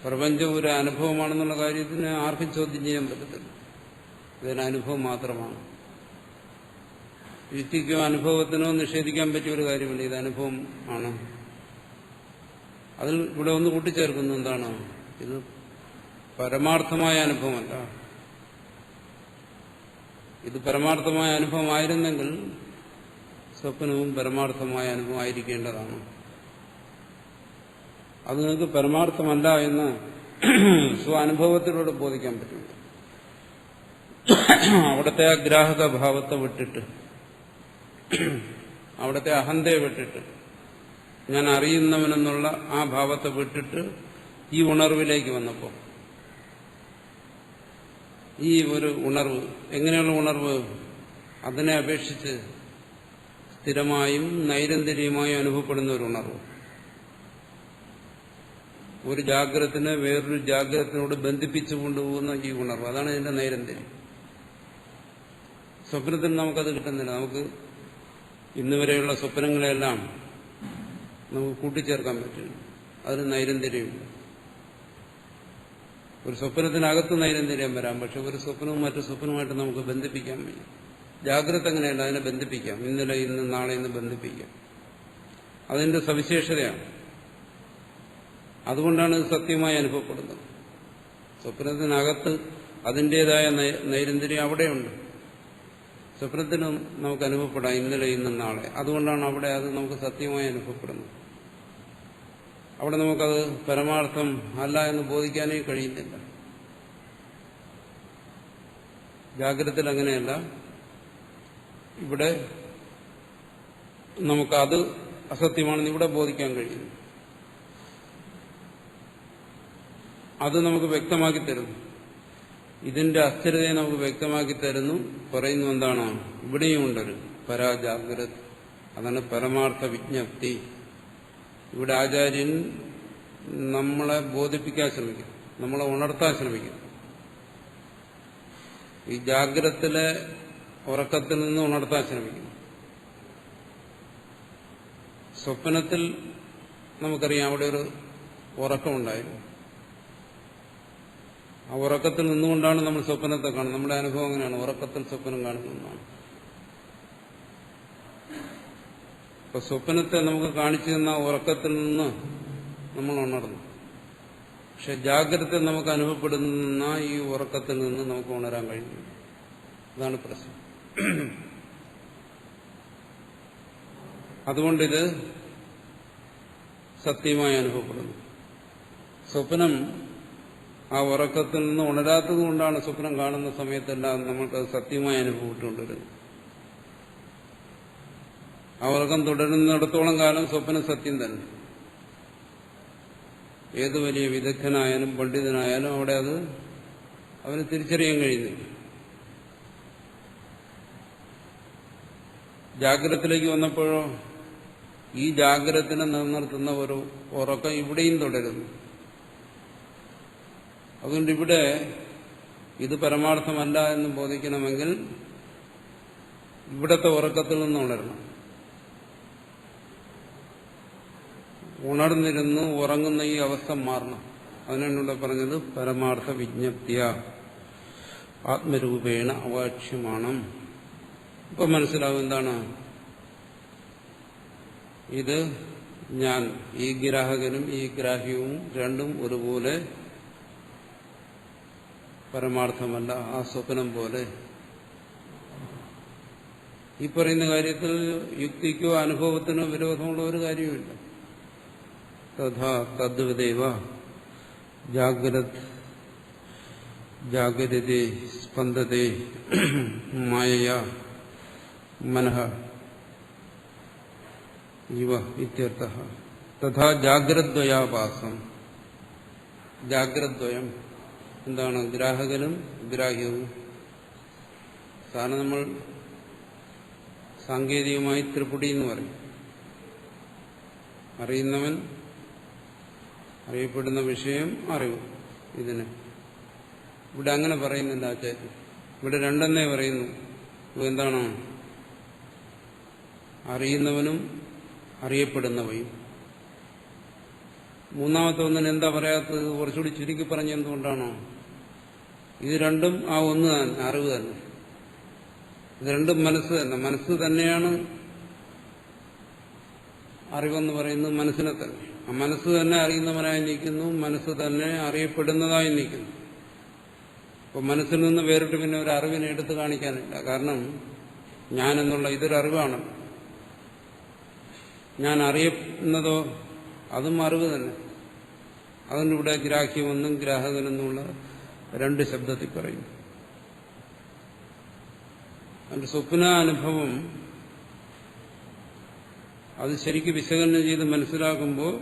പ്രപഞ്ചം ഒരു അനുഭവമാണെന്നുള്ള കാര്യത്തിന് ആർക്കും ചോദ്യം ചെയ്യാൻ പറ്റത്തില്ല. ഇതൊരു അനുഭവം മാത്രമാണ്. യുക്തിക്കോ അനുഭവത്തിനോ നിഷേധിക്കാൻ പറ്റിയ ഒരു കാര്യമില്ല. ഇത് അനുഭവം ആണ്. അതിൽ ഇവിടെ ഒന്ന് കൂട്ടിച്ചേർക്കുന്നു. എന്താണ്? ഇത് പരമാർത്ഥമായ അനുഭവമല്ല. ഇത് പരമാർത്ഥമായ അനുഭവമായിരുന്നെങ്കിൽ സ്വപ്നവും പരമാർത്ഥമായ അനുഭവം ആയിരിക്കേണ്ടതാണ്. അത് നിങ്ങൾക്ക് പരമാർത്ഥമല്ല എന്ന് സ്വാനുഭവത്തിലൂടെ ബോധിക്കാൻ പറ്റും. അവിടുത്തെ ആ ഗ്രാഹക ഭാവത്തെ വിട്ടിട്ട്, അവിടുത്തെ അഹന്തയെ വിട്ടിട്ട്, ഞാൻ അറിയുന്നവനെന്നുള്ള ആ ഭാവത്തെ വിട്ടിട്ട് ഈ ഉണർവിലേക്ക് വന്നപ്പോൾ, ഈ ഒരു ഉണർവ് എങ്ങനെയുള്ള ഉണർവ്? അതിനെ അപേക്ഷിച്ച് സ്ഥിരമായും നൈരന്തര്യമായും അനുഭവപ്പെടുന്ന ഒരു ഉണർവ്. ഒരു ജാഗ്രതത്തിനെ വേറൊരു ജാഗ്രതത്തിനോട് ബന്ധിപ്പിച്ചു കൊണ്ടുപോകുന്ന ഈ ഉണർവ്, അതാണ് ഇതിന്റെ നൈരന്തര്യം. സ്വപ്നത്തിൽ നമുക്കത് കിട്ടുന്നില്ല. നമുക്ക് ഇന്നുവരെയുള്ള സ്വപ്നങ്ങളെല്ലാം നമുക്ക് കൂട്ടിച്ചേർക്കാൻ പറ്റില്ല. അതിന് നൈരന്തര്യമില്ല. ഒരു സ്വപ്നത്തിനകത്ത് നൈരന്തര്യം വരാം, പക്ഷെ ഒരു സ്വപ്നവും മറ്റു സ്വപ്നവുമായിട്ട് നമുക്ക് ബന്ധിപ്പിക്കാൻ വയ്യ. ജാഗ്രത അങ്ങനെയല്ല, അതിനെ ബന്ധിപ്പിക്കാം. ഇന്നലെ ഇന്ന് നാളെ ഇന്ന് ബന്ധിപ്പിക്കാം. അതിന്റെ സവിശേഷതയാണ്. അതുകൊണ്ടാണ് ഇത് സത്യമായി അനുഭവപ്പെടുന്നത്. സ്വപ്നത്തിനകത്ത് അതിൻ്റെതായ നൈരന്തര്യം അവിടെയുണ്ട്. സ്വപ്നത്തിനും നമുക്ക് അനുഭവപ്പെടാം ഇന്നലെ ഇന്നും നാളെ. അതുകൊണ്ടാണ് അവിടെ അത് നമുക്ക് സത്യമായി അനുഭവപ്പെടുന്നത്. അവിടെ നമുക്കത് പരമാർത്ഥം അല്ല എന്ന് ബോധിക്കാനേ കഴിയുന്നില്ല. ജാഗ്രതയിൽ അങ്ങനെയല്ല. ഇവിടെ നമുക്കത് അസത്യമാണെന്ന് ഇവിടെ ബോധിക്കാൻ കഴിയുന്നു. അത് നമുക്ക് വ്യക്തമാക്കി തരുന്നു. ഇതിന്റെ അസ്ഥിരതയെ നമുക്ക് വ്യക്തമാക്കി തരുന്നു. പറയുന്നു എന്താണ്? ഇവിടെയും ഉണ്ടൊരു പരാജാഗ്രത. അതാണ് പരമാർത്ഥ വിജ്ഞപ്തി. ഇവിടെ ആചാര്യൻ നമ്മളെ ബോധിപ്പിക്കാൻ ശ്രമിക്കും, നമ്മളെ ഉണർത്താൻ ശ്രമിക്കും. ഈ ജാഗ്രതത്തിലെ ഉറക്കത്തിൽ നിന്ന് ഉണർത്താൻ ശ്രമിക്കും. സ്വപ്നത്തിൽ നമുക്കറിയാം അവിടെ ഒരു ഉറക്കമുണ്ടായിരുന്നു. ആ ഉറക്കത്തിൽ നിന്നുകൊണ്ടാണ് നമ്മൾ സ്വപ്നത്തെ കാണുന്നത്. നമ്മുടെ അനുഭവം അങ്ങനെയാണ്, ഉറക്കത്തിൽ സ്വപ്നം കാണുന്നതാണ്. അപ്പൊ സ്വപ്നത്തെ നമുക്ക് കാണിച്ചു തന്ന ഉറക്കത്തിൽ നിന്ന് നമ്മൾ ഉണർന്നു. പക്ഷെ ജാഗ്രത നമുക്ക് അനുഭവപ്പെടുന്ന ഈ ഉറക്കത്തിൽ നിന്ന് നമുക്ക് ഉണരാൻ കഴിയുന്നു. അതാണ് പ്രശ്നം. അതുകൊണ്ടിത് സത്യമായി അനുഭവപ്പെടുന്നു. സ്വപ്നം ആ ഉറക്കത്തിൽ നിന്ന് ഉണരാത്തത് കൊണ്ടാണ് സ്വപ്നം കാണുന്ന സമയത്തെല്ലാം നമ്മൾക്ക് സത്യമായി അനുഭവപ്പെട്ടുകൊണ്ടിരുന്നത്. ആ ഉറക്കം തുടരുന്നിടത്തോളം കാലം സ്വപ്നം സത്യം തന്നെ. ഏത് വലിയ വിദഗ്ധനായാലും പണ്ഡിതനായാലും അവിടെ അത് അവന് തിരിച്ചറിയാൻ കഴിയുന്നില്ല. ജാഗ്രതത്തിലേക്ക് വന്നപ്പോഴോ ഈ ജാഗ്രതത്തിനെ നിലനിർത്തുന്ന ഒരു ഉറക്കം ഇവിടെയും തുടരുന്നു. അതുകൊണ്ട് ഇവിടെ ഇത് പരമാർത്ഥമല്ല എന്ന് ബോധിക്കണമെങ്കിൽ ഇവിടത്തെ ഉറക്കത്തിൽ നിന്ന് ഉണരണം. ഉണർന്നിരുന്ന് ഉറങ്ങുന്ന ഈ അവസ്ഥ മാറണം. അതിനാണ് ഇവിടെ പറഞ്ഞത് പരമാർത്ഥ വിജ്ഞപ്തിയ ആത്മരൂപേണ അവാക്ഷ്യമാണ്. ഇപ്പൊ മനസ്സിലാവും എന്താണ് ഇത്. ഞാൻ ഈ ഗ്രാഹകനും ഈ ഗ്രാഹ്യവും രണ്ടും ഒരുപോലെ പരമാർത്ഥമല്ല, ആ സ്വപ്നം പോലെ. ഈ പറയുന്ന കാര്യത്തിൽ യുക്തിക്കോ അനുഭവത്തിനോ വിരോധമുള്ള ഒരു കാര്യവുമില്ല. തഥാ തദ്വദേവ ജാഗ്രതേ സ്പന്ദതേ മായയാ മനഃ ഇവ ഇത്യർത്ഥഃ. തഥാ ജാഗ്രദ്വയാഭാസം. ജാഗ്രദ്വയം എന്താണ്? ഗ്രാഹകനും ഗ്രാഹ്യവും. സാധാരണ നമ്മൾ സാങ്കേതികമായി ത്രിപുടി എന്ന് പറയും. അറിയുന്നവൻ, അറിയപ്പെടുന്ന വിഷയം, അറിവ്. ഇതിന് ഇവിടെ അങ്ങനെ പറയുന്നില്ല ആചാര്യൻ. ഇവിടെ രണ്ടെന്നേ പറയുന്നു. എന്താണ്? അറിയുന്നവനും അറിയപ്പെടുന്നവയും. മൂന്നാമത്തെ ഒന്നിന് എന്താ പറയാത്തത്? കുറച്ചുകൂടി ചുരുക്കി പറഞ്ഞ എന്തുകൊണ്ടാണോ? ഇത് രണ്ടും ആ ഒന്ന് തന്നെ, അറിവ് തന്നെ. ഇത് രണ്ടും മനസ്സ് തന്നെ. മനസ്സ് തന്നെയാണ് അറിവെന്ന് പറയുന്നത്. മനസ്സിനെ തന്നെ. ആ മനസ്സ് തന്നെ അറിയുന്നവനായി നിൽക്കുന്നു, മനസ്സ് തന്നെ അറിയപ്പെടുന്നതായി നിൽക്കുന്നു. അപ്പോൾ മനസ്സിൽ നിന്ന് വേറിട്ട് പിന്നെ ഒരു അറിവിനെ എടുത്തു കാണിക്കാനില്ല. കാരണം ഞാൻ എന്നുള്ള ഇതൊരു അറിവാണ്. ഞാൻ അറിയുന്നതോ അതും അറിവ് തന്നെ. അതുകൊണ്ട് ഇവിടെ ഗ്രാഹ്യമെന്നും ഗ്രാഹകനെന്നുള്ള രണ്ട് ശബ്ദത്തിൽ പറയും. അതിന്റെ സ്വപ്നാനുഭവം അത് ശരിക്കും വിശകലനം ചെയ്ത് മനസ്സിലാക്കുമ്പോൾ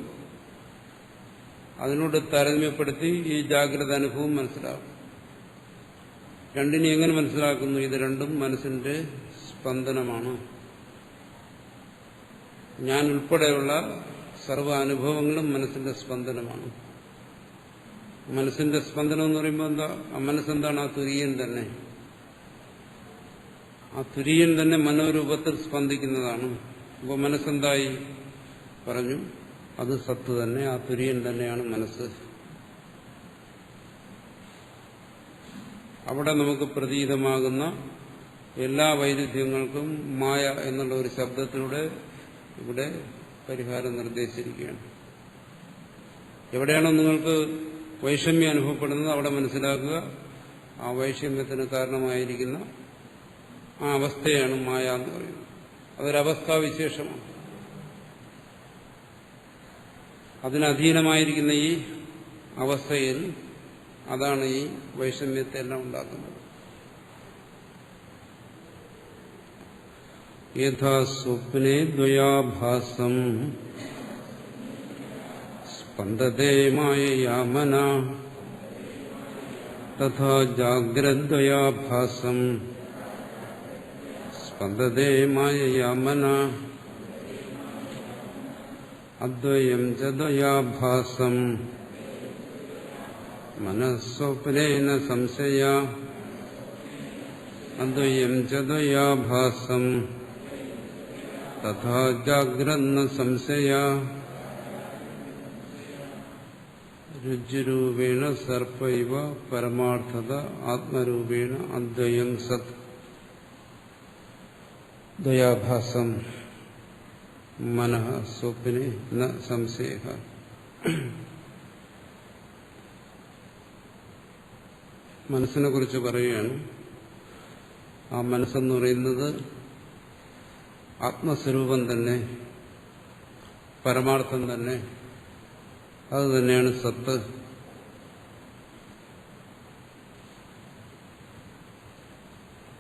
അതിനോട് താരതമ്യപ്പെടുത്തി ഈ ജാഗ്രത അനുഭവം മനസ്സിലാകും. രണ്ടിനെ എങ്ങനെ മനസ്സിലാക്കുന്നു? ഇത് രണ്ടും മനസ്സിന്റെ സ്പന്ദനമാണ്. ഞാൻ ഉൾപ്പെടെയുള്ള സർവ്വ അനുഭവങ്ങളും മനസ്സിന്റെ സ്പന്ദനമാണ്. മനസ്സിന്റെ സ്പന്ദനം എന്ന് പറയുമ്പോൾ എന്താ? ആ മനസ്സെന്താണ്? ആ തുര്യൻ തന്നെ. ആ തുര്യൻ തന്നെ മനോരൂപത്തിൽ സ്പന്ദിക്കുന്നതാണ്. അപ്പോൾ മനസ്സെന്തായി പറഞ്ഞു? അത് സത്ത് തന്നെ. ആ തുര്യൻ തന്നെയാണ് മനസ്സ്. അവിടെ നമുക്ക് പ്രതീതമാകുന്ന എല്ലാ വൈരുദ്ധ്യങ്ങൾക്കും മായ എന്നുള്ള ഒരു ശബ്ദത്തിലൂടെ ഇവിടെ പരിഹാരം നിർദ്ദേശിച്ചിരിക്കുകയാണ്. എവിടെയാണോ നിങ്ങൾക്ക് വൈഷമ്യം അനുഭവപ്പെടുന്നത് അവിടെ മനസ്സിലാക്കുക ആ വൈഷമ്യത്തിന് കാരണമായിരിക്കുന്ന ആ അവസ്ഥയാണ് മായ എന്ന് പറയുന്നത്. അതൊരവസ്ഥാവിശേഷമാണ്. അതിനധീനമായിരിക്കുന്ന ഈ അവസ്ഥയിൽ അതാണ് ഈ വൈഷമ്യത്തെ എല്ലാം ഉണ്ടാക്കുന്നത്. യഥാ സ്വപ്നേ ദ്വയാഭാസം സ്പന്ദതേ മായയാ മനഃ തഥാ ജാഗ്രദ്വയാഭാസം സ്പന്ദതേ മായയാ മനഃ അദ്വയം ച ദ്വയാഭാസം മനഃസ്വപ്നേന സംശയാ അദ്വയം ച ദ്വയാഭാസം തഥാ ജാഗ്രന്ന സംശയാ രുചിരൂപേണ സർപ്പൈവ പരമാർത്ഥത ആത്മരൂപേണ അദ്വയം സത് ദ്വയാഭാസം മനഃ സ്വപ്നെ ന സംശയഃ. മനസ്സിനെ കുറിച്ച് പറയുകയാണ്. ആ മനസ്സെന്ന് പറയുന്നത് ആത്മസ്വരൂപം തന്നെ, പരമാർത്ഥം തന്നെ. അത് തന്നെയാണ് സത്ത്.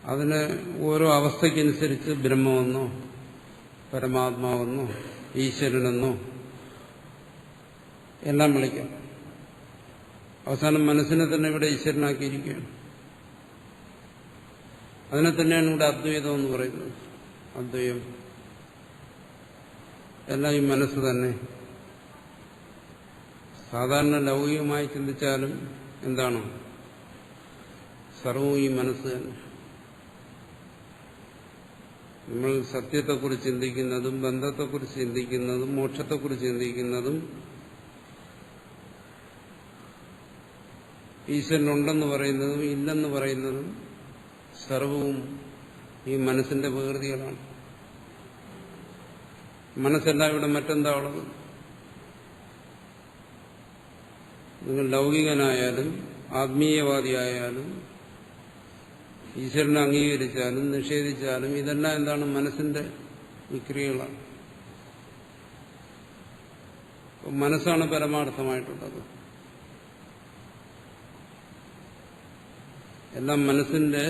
അതിന് ഓരോ അവസ്ഥയ്ക്കനുസരിച്ച് ബ്രഹ്മമെന്നോ പരമാത്മാവെന്നോ ഈശ്വരനെന്നോ എല്ലാം വിളിക്കാം. അവസാനം മനസ്സിനെ തന്നെ ഇവിടെ ഈശ്വരനാക്കിയിരിക്കുകയാണ്. അതിനെ തന്നെയാണ് ഇവിടെ അദ്വൈതം എന്ന് പറയുന്നത്. അദ്വൈതം എല്ലാം ഈ മനസ്സ് തന്നെ. സാധാരണ ലൗകികമായി ചിന്തിച്ചാലും എന്താണ്? സർവവും ഈ മനസ്സ് തന്നെ. നമ്മൾ സത്യത്തെക്കുറിച്ച് ചിന്തിക്കുന്നതും ബന്ധത്തെക്കുറിച്ച് ചിന്തിക്കുന്നതും മോക്ഷത്തെക്കുറിച്ച് ചിന്തിക്കുന്നതും ഈശ്വരനുണ്ടെന്ന് പറയുന്നതും ഇല്ലെന്ന് പറയുന്നതും സർവവും ഈ മനസ്സിന്റെ പ്രകൃതികളാണ്. മനസ്സെല്ലാം ഇവിടെ മറ്റെന്താ ഉള്ളത്? നിങ്ങൾ ലൗകികനായാലും ആത്മീയവാദിയായാലും ഈശ്വരനെ അംഗീകരിച്ചാലും നിഷേധിച്ചാലും ഇതെല്ലാം എന്താണ്? മനസ്സിന്റെ വിക്രിയകളാണ്. മനസ്സാണ് പരമാർത്ഥമായിട്ടുള്ളത്. എല്ലാം മനസ്സിന്റെ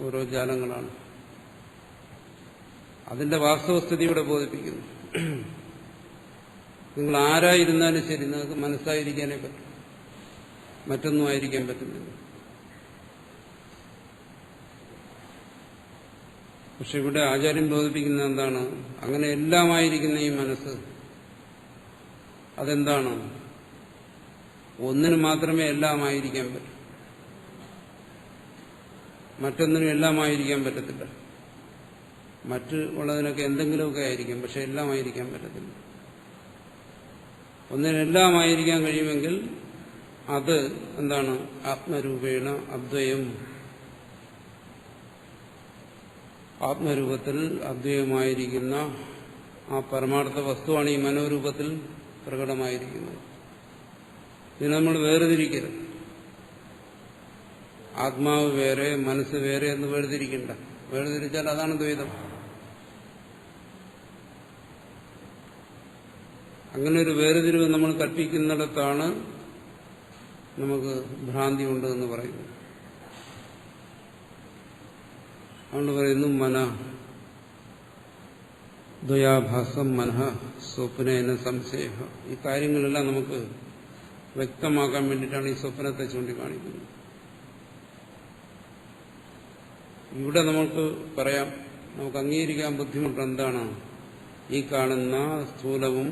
ഓരോ ജാലങ്ങളാണ്. അതിന്റെ വാസ്തവസ്ഥിതി ഇവിടെ ബോധിപ്പിക്കുന്നു. നിങ്ങൾ ആരായിരുന്നാലും ശരി, നിങ്ങൾക്ക് മനസ്സായിരിക്കാനേ പറ്റും, മറ്റൊന്നും ആയിരിക്കാൻ പറ്റുന്നില്ല. പക്ഷെ ഇവിടെ ആചാര്യൻ ബോധിപ്പിക്കുന്നത് എന്താണ്? അങ്ങനെ എല്ലാമായിരിക്കുന്ന ഈ മനസ്സ് അതെന്താണ്? ഒന്നിന് മാത്രമേ എല്ലാമായിരിക്കാൻ പറ്റൂ, മറ്റൊന്നിനും എല്ലാമായിരിക്കാൻ പറ്റത്തില്ല. മറ്റ് ഉള്ളതിനൊക്കെ എന്തെങ്കിലുമൊക്കെ ആയിരിക്കും, പക്ഷെ എല്ലാമായിരിക്കാൻ പറ്റത്തില്ല. ഒന്നിനെല്ലാമായിരിക്കാൻ കഴിയുമെങ്കിൽ അത് എന്താണ്? ആത്മരൂപേണ അദ്വയം. ആത്മരൂപത്തിൽ അദ്വയമായിരിക്കുന്ന ആ പരമാർത്ഥ വസ്തുവാണ് ഈ മനോരൂപത്തിൽ പ്രകടമായിരിക്കുന്നത്. ഇത് നമ്മൾ വേർതിരിക്കരുത്. ആത്മാവ് വേറെ മനസ്സ് വേറെ എന്ന് വേർതിരിക്കണ്ട. വേർതിരിച്ചാൽ അതാണ് ദ്വൈതം. അങ്ങനെ ഒരു വേർതിരിവ് നമ്മൾ കൽപ്പിക്കുന്നിടത്താണ് നമുക്ക് ഭ്രാന്തി ഉണ്ട് എന്ന് പറയുന്നത്. അതുകൊണ്ട് പറയുന്നു മന ദ്വയാഭാസം മനഃ സ്വപ്നേന സംശയ. ഈ കാര്യങ്ങളെല്ലാം നമുക്ക് വ്യക്തമാക്കാൻ വേണ്ടിയിട്ടാണ് ഈ സ്വപ്നത്തെ ചൂണ്ടിക്കാണിക്കുന്നത്. ഇവിടെ നമുക്ക് പറയാം, നമുക്ക് അംഗീകരിക്കാൻ ബുദ്ധിമുട്ട് എന്താണ്? ഈ കാണുന്ന സ്ഥൂലവും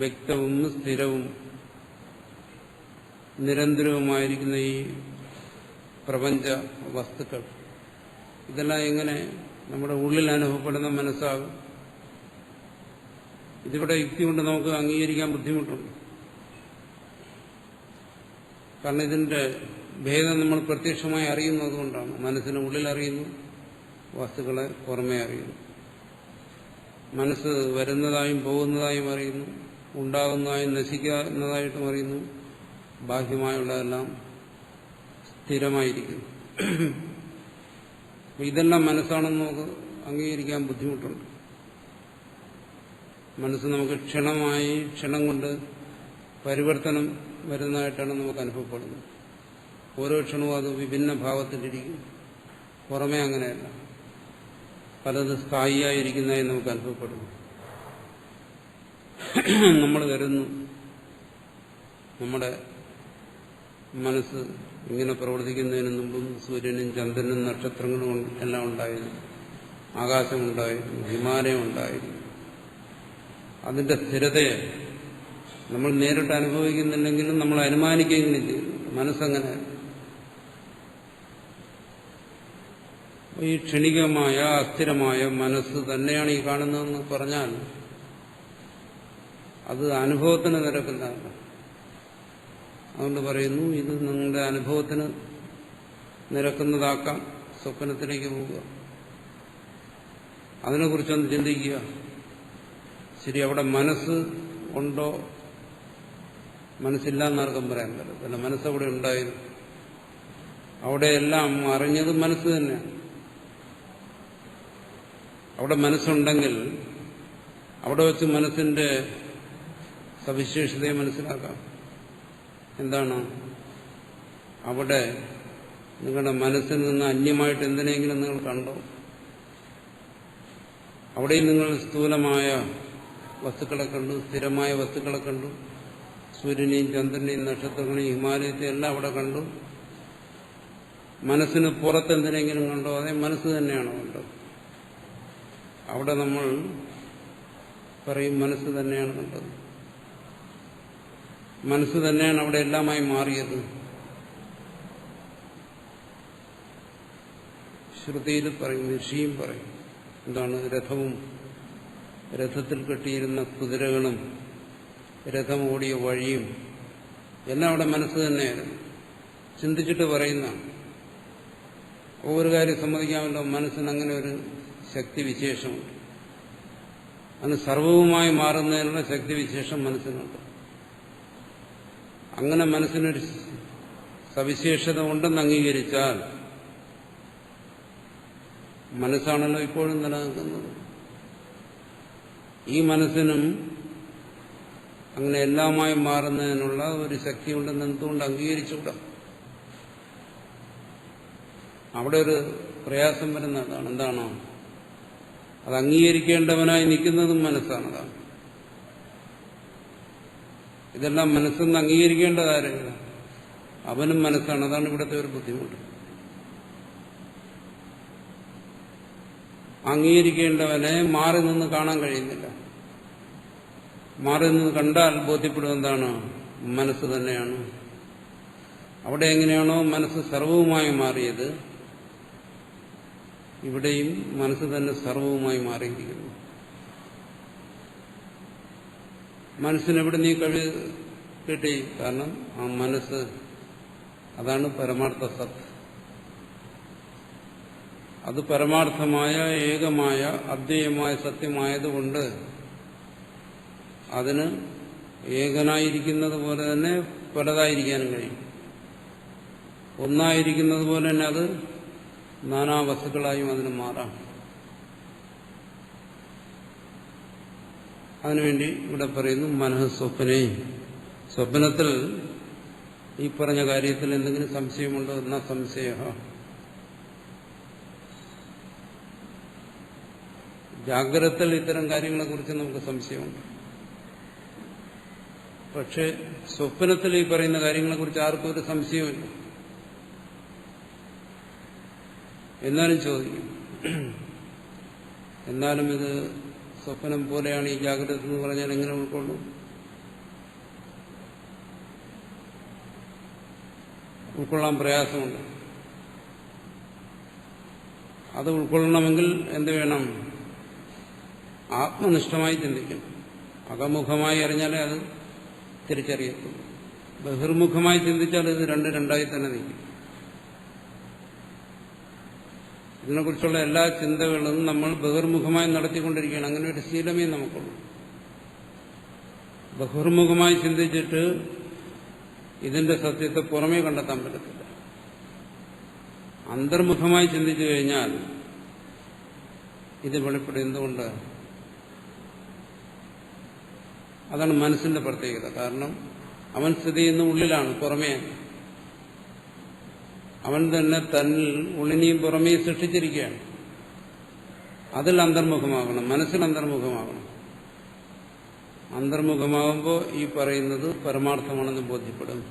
വ്യക്തവും സ്ഥിരവും നിരന്തരവുമായിരിക്കുന്ന ഈ പ്രപഞ്ച വസ്തുക്കൾ ഇതെല്ലാം എങ്ങനെ നമ്മുടെ ഉള്ളിൽ അനുഭവപ്പെടുന്ന മനസ്സാകും? ഇതിവിടെ യുക്തി കൊണ്ട് നമുക്ക് അംഗീകരിക്കാൻ ബുദ്ധിമുട്ടുണ്ട്. കാരണം ഇതിന്റെ ഭേദം നമ്മൾ പ്രത്യക്ഷമായി അറിയുന്നതുകൊണ്ടാണ്. മനസ്സിന് ഉള്ളിൽ അറിയുന്നു, വസ്തുക്കളെ പുറമേ അറിയുന്നു. മനസ്സ് വരുന്നതായും പോകുന്നതായും അറിയുന്നു, ഉണ്ടാകുന്നതായും നശിക്കുന്നതായിട്ടും അറിയുന്നു. ബാഹ്യമായുള്ളതെല്ലാം സ്ഥിരമായിരിക്കുന്നു. ഇതെല്ലാം മനസ്സാണെന്ന് നമുക്ക് അംഗീകരിക്കാൻ ബുദ്ധിമുട്ടുണ്ട്. മനസ്സ് നമുക്ക് ക്ഷണം കൊണ്ട് പരിവർത്തനം വരുന്നതായിട്ടാണ് നമുക്ക് അനുഭവപ്പെടുന്നത്. ഓരോ ക്ഷണവും അത് വിഭിന്ന ഭാവത്തിലിരിക്കും. പുറമേ അങ്ങനെയല്ല, പലത് സ്ഥായിയായിരിക്കുന്നതായി നമുക്ക് അനുഭവപ്പെടുന്നു. നമ്മൾ കരുതുന്നു നമ്മുടെ മനസ്സ് ഇങ്ങനെ പ്രവർത്തിക്കുന്നതിന് മുമ്പും സൂര്യനും ചന്ദ്രനും നക്ഷത്രങ്ങളും എല്ലാം ഉണ്ടായിരുന്നു, ആകാശമുണ്ടായിരുന്നു, ഹിമാലയം ഉണ്ടായിരുന്നു. അതിന്റെ സ്ഥിരതയെ നമ്മൾ നേരിട്ട് അനുഭവിക്കുന്നില്ലെങ്കിലും നമ്മൾ അനുമാനിക്കുകയെങ്കിലും ചെയ്യുന്നു. മനസ്സങ്ങനെ ഈ ക്ഷണികമായ അസ്ഥിരമായ മനസ്സ് തന്നെയാണ് ഈ കാണുന്നതെന്ന് പറഞ്ഞാൽ അത് അനുഭവത്തിന് നിരക്കുന്നതല്ല. അതുകൊണ്ട് പറയുന്നു, ഇത് നിങ്ങളുടെ അനുഭവത്തിന് നിരക്കുന്നതാക്കാം. സ്വപ്നത്തിലേക്ക് പോവുക, അതിനെക്കുറിച്ചൊന്ന് ചിന്തിക്കുക. ശരി, അവിടെ മനസ്സ് ഉണ്ടോ? മനസ്സില്ലാന്നാർക്കും പറയാൻ പറ്റത്തില്ല. മനസ്സവിടെ ഉണ്ടായിരുന്നു. അവിടെയെല്ലാം അറിഞ്ഞത് മനസ്സ് തന്നെയാണ്. അവിടെ മനസ്സുണ്ടെങ്കിൽ അവിടെ വെച്ച് മനസ്സിന്റെ സവിശേഷതയെ മനസ്സിലാക്കാം. എന്താണ്? അവിടെ നിങ്ങളുടെ മനസ്സിൽ നിന്ന് അന്യമായിട്ട് എന്തിനെങ്കിലും നിങ്ങൾ കണ്ടോ? അവിടെയും നിങ്ങൾ സ്ഥൂലമായ വസ്തുക്കളെ കണ്ടു, സ്ഥിരമായ വസ്തുക്കളെ കണ്ടു, സൂര്യനെയും ചന്ദ്രനെയും നക്ഷത്രങ്ങളെയും ഹിമാലയത്തെയും എല്ലാം അവിടെ കണ്ടു. മനസ്സിന് പുറത്തെന്തിനെങ്കിലും കണ്ടോ? അതേ മനസ്സ് തന്നെയാണ് കണ്ടത്. അവിടെ നമ്മൾ പറയും മനസ്സ് തന്നെയാണ് കണ്ടത്, മനസ്സ് തന്നെയാണ് അവിടെ എല്ലാമായി മാറിയത്. ശ്രുതിയിൽ പറയും, ഋഷിയും പറയും. എന്താണ്? രഥവും രഥത്തിൽ കെട്ടിയിരുന്ന കുതിരകളും രഥം ഓടിയ വഴിയും എല്ലാം അവിടെ മനസ്സ് തന്നെയായിരുന്നു. ചിന്തിച്ചിട്ട് പറയുന്നതാണ്. ഒരു കാര്യം സമ്മതിക്കാമല്ലോ, മനസ്സിന് അങ്ങനെ ഒരു ശക്തിവിശേഷമുണ്ട്. അതിന് സർവവുമായി മാറുന്നതിനുള്ള ശക്തിവിശേഷം മനസ്സിനുണ്ട്. അങ്ങനെ മനസ്സിനൊരു സവിശേഷത ഉണ്ടെന്ന് അംഗീകരിച്ചാൽ മനസ്സാണല്ലോ ഇപ്പോഴും നിലനിൽക്കുന്നത്. ഈ മനസ്സിനും അങ്ങനെ എല്ലാമായി മാറുന്നതിനുള്ള ഒരു ശക്തി ഉണ്ടെന്ന് എന്തുകൊണ്ട് അംഗീകരിച്ചുകൂടാ? അവിടെ ഒരു പ്രയാസം വരുന്നതാണ്. എന്താണോ? അത് അംഗീകരിക്കേണ്ടവനായി നിൽക്കുന്നതും മനസ്സാണതാണ്. ഇതെല്ലാം മനസ്സെന്ന് അംഗീകരിക്കേണ്ടതാരെങ്കില അവനും മനസ്സാണ്. അതാണ് ഇവിടുത്തെ ഒരു ബുദ്ധിമുട്ട്. അംഗീകരിക്കേണ്ടവനെ മാറി നിന്ന് കാണാൻ കഴിയുന്നില്ല. മാറി നിന്ന് കണ്ടാൽ ബോധ്യപ്പെടും എന്താണ്? മനസ്സ് തന്നെയാണ്. അവിടെ എങ്ങനെയാണോ മനസ്സ് സർവവുമായി മാറിയത്, ഇവിടെയും മനസ്സ് തന്നെ സർവവുമായി മാറിയിരിക്കുന്നു. മനസ്സിനെവിടെ നീ കിട്ടി? കാരണം ആ മനസ്സ് അതാണ് പരമാർത്ഥ സത്ത്. അത് പരമാർത്ഥമായ ഏകമായ അദ്വൈതമായ സത്യമായതുകൊണ്ട് അതിന് ഏകനായിരിക്കുന്നത് പോലെ തന്നെ പലതായിരിക്കാനും കഴിയും. ഒന്നായിരിക്കുന്നത് പോലെ തന്നെ അത് നാനാ വസ്തുക്കളായും അതിന് മാറാം. അതിനുവേണ്ടി ഇവിടെ പറയുന്നു മനഃ സ്വപ്നേ. സ്വപ്നത്തിൽ ഈ പറഞ്ഞ കാര്യത്തിൽ എന്തെങ്കിലും സംശയമുണ്ടോ? എന്നാ സംശയ. ജാഗ്രതത്തിൽ ഇത്തരം കാര്യങ്ങളെക്കുറിച്ച് നമുക്ക് സംശയമുണ്ട്. പക്ഷെ സ്വപ്നത്തിൽ ഈ പറയുന്ന കാര്യങ്ങളെക്കുറിച്ച് ആർക്കും ഒരു സംശയമില്ല. എന്നാലും ചോദിക്കും, എന്നാലും ഇത് സ്വപ്നം പോലെയാണ് ഈ ജാഗ്രത എന്ന് പറഞ്ഞാൽ എങ്ങനെ ഉൾക്കൊള്ളും? ഉൾക്കൊള്ളാൻ പ്രയാസമുണ്ട്. അത് ഉൾക്കൊള്ളണമെങ്കിൽ എന്ത് വേണം? ആത്മനിഷ്ഠമായി ചിന്തിക്കണം. അകമുഖമായി അറിഞ്ഞാലേ അത് തിരിച്ചറിയത്തുള്ളൂ. ബഹിർമുഖമായി ചിന്തിച്ചാൽ ഇത് രണ്ടായി തന്നെ നിൽക്കും. ഇതിനെക്കുറിച്ചുള്ള എല്ലാ ചിന്തകളും നമ്മൾ ബഹിർമുഖമായി നടത്തിക്കൊണ്ടിരിക്കുകയാണ്. അങ്ങനെ ഒരു ശീലമേ നമുക്കുള്ളൂ. ബഹിർമുഖമായി ചിന്തിച്ചിട്ട് ഇതിന്റെ സത്യത്തെ പുറമേ കണ്ടെത്താൻ പറ്റത്തില്ല. അന്തർമുഖമായി ചിന്തിച്ചു കഴിഞ്ഞാൽ ഇത് വെളിപ്പെടും. എന്തുകൊണ്ട്? അതാണ് മനസ്സിന്റെ പ്രത്യേകത. കാരണം അവൻ സ്ഥിതി ചെയ്യുന്ന ഉള്ളിലാണ്, പുറമേ. അവൻ തന്നെ തന്നിൽ ഉള്ളിനെയും പുറമേ സൃഷ്ടിച്ചിരിക്കുകയാണ്. അതിൽ അന്തർമുഖമാകണം, മനസ്സിൽ അന്തർമുഖമാകണം. അന്തർമുഖമാകുമ്പോൾ ഈ പറയുന്നത് പരമാർത്ഥമാണെന്ന് ബോധ്യപ്പെടും.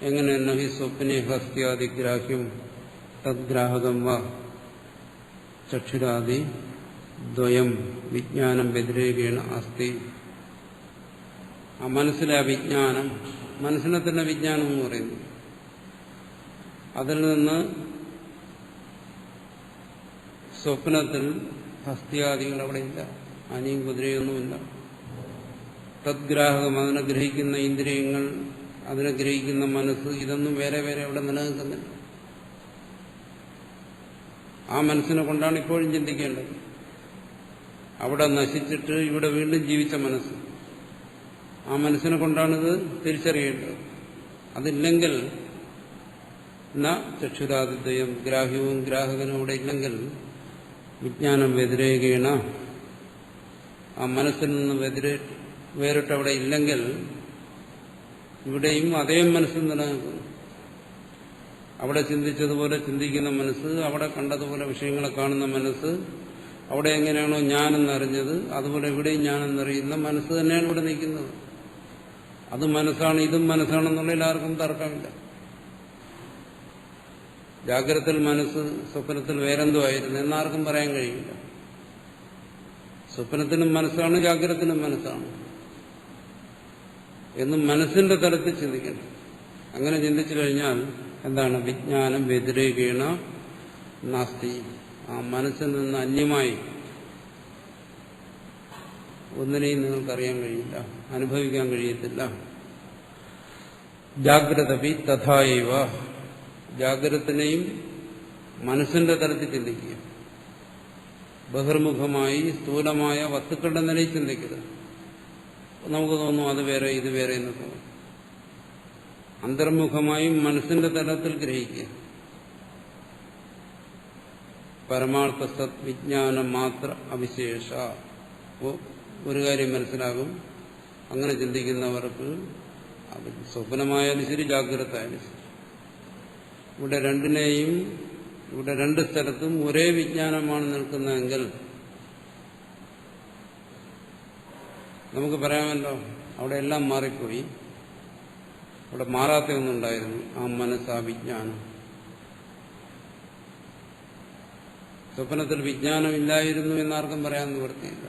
എങ്ങനെ? നഹി സ്വപ്നെ ഹസ്ത്യാദിഗ്രാഹ്യം തദ്ഗ്രാഹകം വ ചക്ഷുരാദി ദ്വയം വിജ്ഞാനം വ്യതിരേകേണ അസ്തി. ആ മനസ്സിലെ അവിജ്ഞാനം, മനസ്സിനെ തന്നെ വിജ്ഞാനം എന്ന് പറയുന്നു. അതിൽ നിന്ന് സ്വപ്നത്തിൽ ഹസ്ത്യാദികൾ അവിടെയില്ല, ആനയും കുതിരയൊന്നുമില്ല. തദ്ഗ്രാഹകം, അതിനെ ഗ്രഹിക്കുന്ന ഇന്ദ്രിയങ്ങൾ, അതിനെ ഗ്രഹിക്കുന്ന മനസ്സ്, ഇതൊന്നും വേറെ വേറെ അവിടെ നിലനിൽക്കുന്നില്ല. ആ മനസ്സിനെ കൊണ്ടാണ് ഇപ്പോഴും ചിന്തിക്കേണ്ടത്. അവിടെ നശിച്ചിട്ട് ഇവിടെ വീണ്ടും ജീവിച്ച മനസ്സ്, ആ മനസ്സിനെ കൊണ്ടാണിത് തിരിച്ചറിയേണ്ടത്. അതില്ലെങ്കിൽ ചക്ഷുരാദിദ്വയം, ഗ്രാഹ്യവും ഗ്രാഹകനും അവിടെ ഇല്ലെങ്കിൽ വിജ്ഞാനം വ്യതിരേകേണ, ആ മനസ്സിൽ നിന്ന് വേറിട്ട് അവിടെ ഇല്ലെങ്കിൽ ഇവിടെയും അതേ മനസ്സിൽ നിലനിൽക്കുന്നു. അവിടെ ചിന്തിച്ചതുപോലെ ചിന്തിക്കുന്ന മനസ്സ്, അവിടെ കണ്ടതുപോലെ വിഷയങ്ങളെ കാണുന്ന മനസ്സ്, അവിടെ എങ്ങനെയാണോ ഞാനെന്നറിഞ്ഞത് അതുപോലെ ഇവിടെയും ഞാനെന്നറിയുന്ന മനസ്സ് തന്നെയാണ് ഇവിടെ നിൽക്കുന്നത്. അത് മനസ്സാണ്, ഇതും മനസ്സാണെന്നുള്ളതിൽ ആർക്കും തർക്കമില്ല. ജാഗ്രതത്തിൽ മനസ്സ്, സ്വപ്നത്തിൽ വേറെന്തോ ആയിരുന്നു എന്നാർക്കും പറയാൻ കഴിയില്ല. സ്വപ്നത്തിനും മനസ്സാണ്, ജാഗ്രതത്തിനും മനസ്സാണ് എന്നും മനസ്സിന്റെ തലത്തിൽ ചിന്തിക്കണം. അങ്ങനെ ചിന്തിച്ചു കഴിഞ്ഞാൽ എന്താണ്? വിജ്ഞാനം വ്യതിരേകേണ നാസ്തി. ആ മനസ്സിൽ നിന്ന് അന്യമായി ഒന്നിനെയും നിങ്ങൾക്കറിയാൻ കഴിയില്ല, അനുഭവിക്കാൻ കഴിയത്തില്ല. ജാഗ്രതപി തഥായവ. ജാഗ്രതത്തിനെയും മനസ്സിന്റെ തലത്തിൽ ചിന്തിക്കുക. ബഹിർമുഖമായി സ്ഥൂലമായ വസ്തുക്കളുടെ നിലയിൽ ചിന്തിക്കരുത്. നമുക്ക് തോന്നും അത് വേറെ ഇത് വേറെ എന്ന് തോന്നും. അന്തർമുഖമായും മനസ്സിന്റെ തലത്തിൽ ഗ്രഹിക്കുക. പരമാർത്ഥ സത് വിജ്ഞാനം മാത്ര അവിശേഷ. ഒരു കാര്യം മനസ്സിലാകും, അങ്ങനെ ചിന്തിക്കുന്നവർക്ക് അത് സ്വപ്നമായാലും ശരി, ജാഗ്രത ആയാലും ശരി, ഇവിടെ രണ്ടിനെയും, ഇവിടെ രണ്ട് സ്ഥലത്തും ഒരേ വിജ്ഞാനമാണ് നിൽക്കുന്നതെങ്കിൽ നമുക്ക് പറയാമല്ലോ അവിടെ എല്ലാം മാറിപ്പോയി, അവിടെ മാറാത്ത ഒന്നുണ്ടായിരുന്നു, ആ മനസ്സ്, ആ വിജ്ഞാനം. സ്വപ്നത്തിൽ വിജ്ഞാനമില്ലായിരുന്നു എന്നാർക്കും പറയാൻ നിവൃത്തിയില്ല.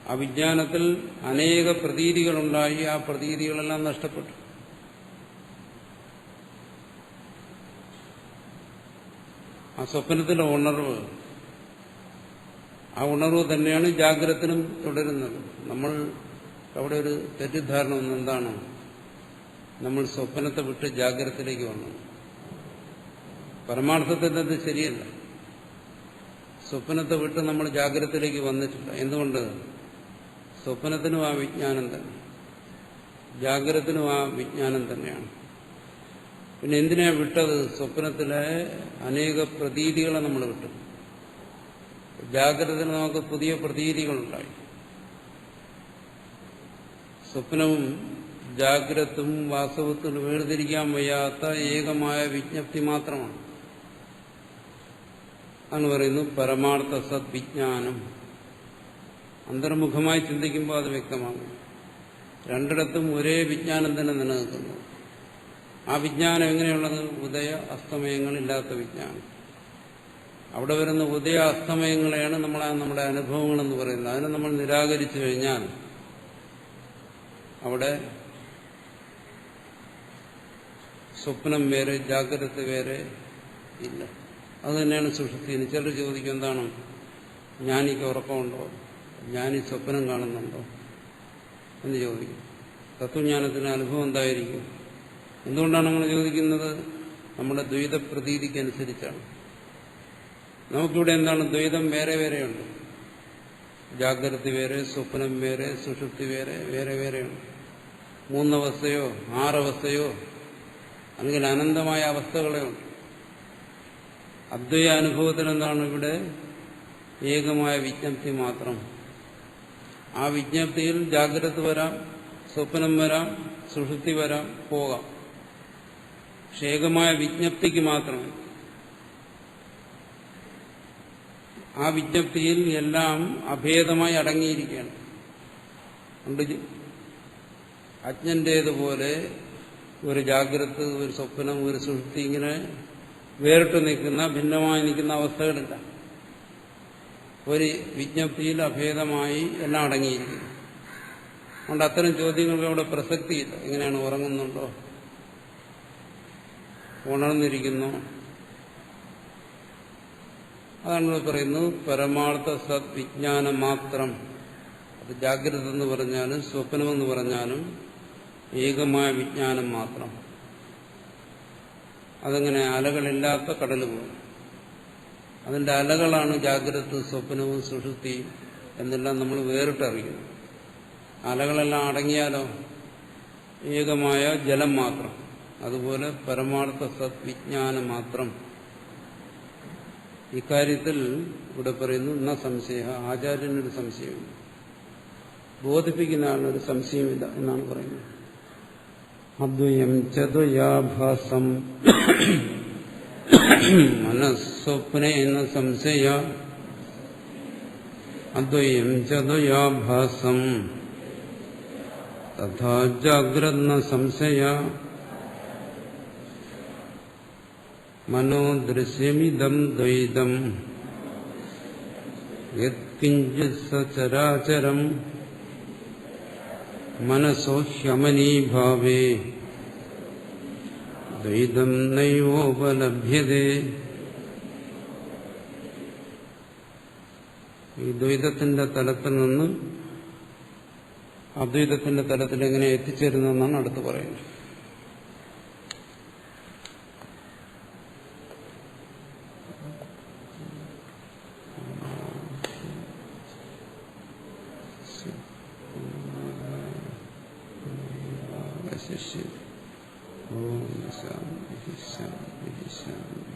ആ വിജ്ഞാനത്തിൽ അനേക പ്രതീതികളുണ്ടായി, ആ പ്രതീതികളെല്ലാം നഷ്ടപ്പെട്ടു. ആ സ്വപ്നത്തിലെ ഉണർവ്, ആ ഉണർവ് തന്നെയാണ് ജാഗ്രതത്തിനും തുടരുന്നത്. നമ്മൾ അവിടെ ഒരു തെറ്റിദ്ധാരണ ഒന്ന് എന്താണ്? നമ്മൾ സ്വപ്നത്തെ വിട്ട് ജാഗ്രതത്തിലേക്ക് വന്നു. പരമാർത്ഥത്തിൽ അത് ശരിയല്ല. സ്വപ്നത്തെ വിട്ട് നമ്മൾ ജാഗ്രതത്തിലേക്ക് വന്നിട്ടില്ല. എന്തുകൊണ്ട്? സ്വപ്നത്തിനും ആ വിജ്ഞാനം തന്നെ, ജാഗ്രതത്തിനും ആ വിജ്ഞാനം തന്നെയാണ്. പിന്നെ എന്തിനാ വിട്ടത്? സ്വപ്നത്തിലെ അനേക പ്രതീതികളെ നമ്മൾ വിട്ടു. ജാഗ്രതത്തിന് നമുക്ക് പുതിയ പ്രതീതികളുണ്ടായി. സ്വപ്നവും ജാഗ്രതും വാസ്തവത്തിൽ വേർതിരിക്കാൻ വയ്യാത്ത ഏകമായ വിജ്ഞപ്തി മാത്രമാണ്. എന്ന് പറയുന്നു പരമാർത്ഥ സദ്വിജ്ഞാനം. അന്തർമുഖമായി ചിന്തിക്കുമ്പോൾ അത് വ്യക്തമാകും. രണ്ടിടത്തും ഒരേ വിജ്ഞാനം തന്നെ നിലനിൽക്കുന്നു. ആ വിജ്ഞാനം എങ്ങനെയുള്ളത്? ഉദയ അസ്തമയങ്ങളില്ലാത്ത വിജ്ഞാനം. അവിടെ വരുന്ന ഉദയ അസ്തമയങ്ങളെയാണ് നമ്മുടെ അനുഭവങ്ങളെന്ന് പറയുന്നത്. അതിനെ നമ്മൾ നിരാകരിച്ചു കഴിഞ്ഞാൽ അവിടെ സ്വപ്നം വേറെ, ജാഗ്രത വേറെ ഇല്ല. അതുതന്നെയാണ് സുഷുപ്തിന്. ചിലർ ചോദിക്കും, എന്താണ് ജ്ഞാനിക്ക് ഉറക്കമുണ്ടോ, ജ്ഞാനി സ്വപ്നം കാണുന്നുണ്ടോ എന്ന് ചോദിക്കും. തത്വജ്ഞാനത്തിന് അനുഭവം എന്തായിരിക്കും? എന്തുകൊണ്ടാണ് അങ്ങനെ ചോദിക്കുന്നത്? നമ്മുടെ ദ്വൈത പ്രതീതിക്കനുസരിച്ചാണ്. നമുക്കിവിടെ എന്താണ്? ദ്വൈതം വേറെ വേറെയുണ്ട്. ജാഗ്രത വേറെ, സ്വപ്നം വേറെ, സുഷുപ്തി വേറെ, വേറെ വേറെയുണ്ട്. 3 അവസ്ഥയോ 6 അവസ്ഥയോ അല്ലെങ്കിൽ അനന്തമായ അവസ്ഥകളെ ഉണ്ട്. അദ്വൈത അനുഭവത്തിൽ എന്താണ്? ഇവിടെ ഏകമായ വിജ്ഞപ്തി മാത്രം. ആ വിജ്ഞപ്തിയിൽ ജാഗ്രത വരാം, സ്വപ്നം വരാം, സുഷുപ്തി വരാം, പോകാം. പക്ഷെ ഏകമായ വിജ്ഞപ്തിക്ക് മാത്രമേ. ആ വിജ്ഞപ്തിയിൽ എല്ലാം അഭേദമായി അടങ്ങിയിരിക്കുകയാണ്. അജ്ഞന്റേതുപോലെ ഒരു ജാഗ്രത, ഒരു സ്വപ്നം, ഒരു സുഷുപ്തി ഇങ്ങനെ വേറിട്ട് നിൽക്കുന്ന, ഭിന്നമായി നിൽക്കുന്ന അവസ്ഥകളില്ല. ഒരു വിജ്ഞപ്തിയിൽ അഭേദമായി എല്ലാം അടങ്ങിയിരിക്കുന്നു. അതുകൊണ്ട് അത്തരം ചോദ്യങ്ങൾക്ക് അവിടെ പ്രസക്തിയില്ല. എങ്ങനെയാണ്? ഉറങ്ങുന്നുണ്ടോ, ഉണർന്നിരിക്കുന്നു? അതാണ് പറയുന്നത് പരമാർത്ഥ സദ്വിജ്ഞാനം മാത്രം. അത് ജാഗ്രത എന്ന് പറഞ്ഞാലും സ്വപ്നമെന്ന് പറഞ്ഞാലും ഏകമായ വിജ്ഞാനം മാത്രം. അതങ്ങനെ അലകളില്ലാത്ത കടൽ പോകും. അതിന്റെ അലകളാണ് ജാഗ്രത, സ്വപ്നവും സുഷുപ്തിയും എന്നെല്ലാം നമ്മൾ വേറിട്ടറിയുന്നു. അലകളെല്ലാം അടങ്ങിയാലോ ഏകമായ ജലം മാത്രം. അതുപോലെ പരമാർത്ഥ സദ്വിജ്ഞാനം മാത്രം. ഇക്കാര്യത്തിൽ ഇവിടെ പറയുന്നു ന സംശയ. ആചാര്യനൊരു സംശയമില്ല, ബോധിപ്പിക്കുന്ന ആളിനൊരു സംശയമില്ല എന്നാണ് പറയുന്നത്. അദ്വയം ചദ്വയാഭാസം മനസ്സ്വപ്നേന സംശയ അദ്വയം ച ദ്വയാഭാസം തഥാ ജാഗ്രന്ന സംശയ മനോദൃശ്യമിദം ദ്വൈതം യത്കിഞ്ചിത് സചരാചരം മനസോ ഹ്യമനീഭാവേ ദ്വൈതം നൈവോപലഭ്യതേ. ഈ ദ്വൈതത്തിന്റെ തലത്തിൽ നിന്ന് അദ്വൈതത്തിന്റെ തലത്തിൽ എങ്ങനെ എത്തിച്ചേരുന്നതെന്നാണ് അടുത്ത് പറയുന്നത്. ഓം ശാന്തി ശാന്തി ശാന്തി.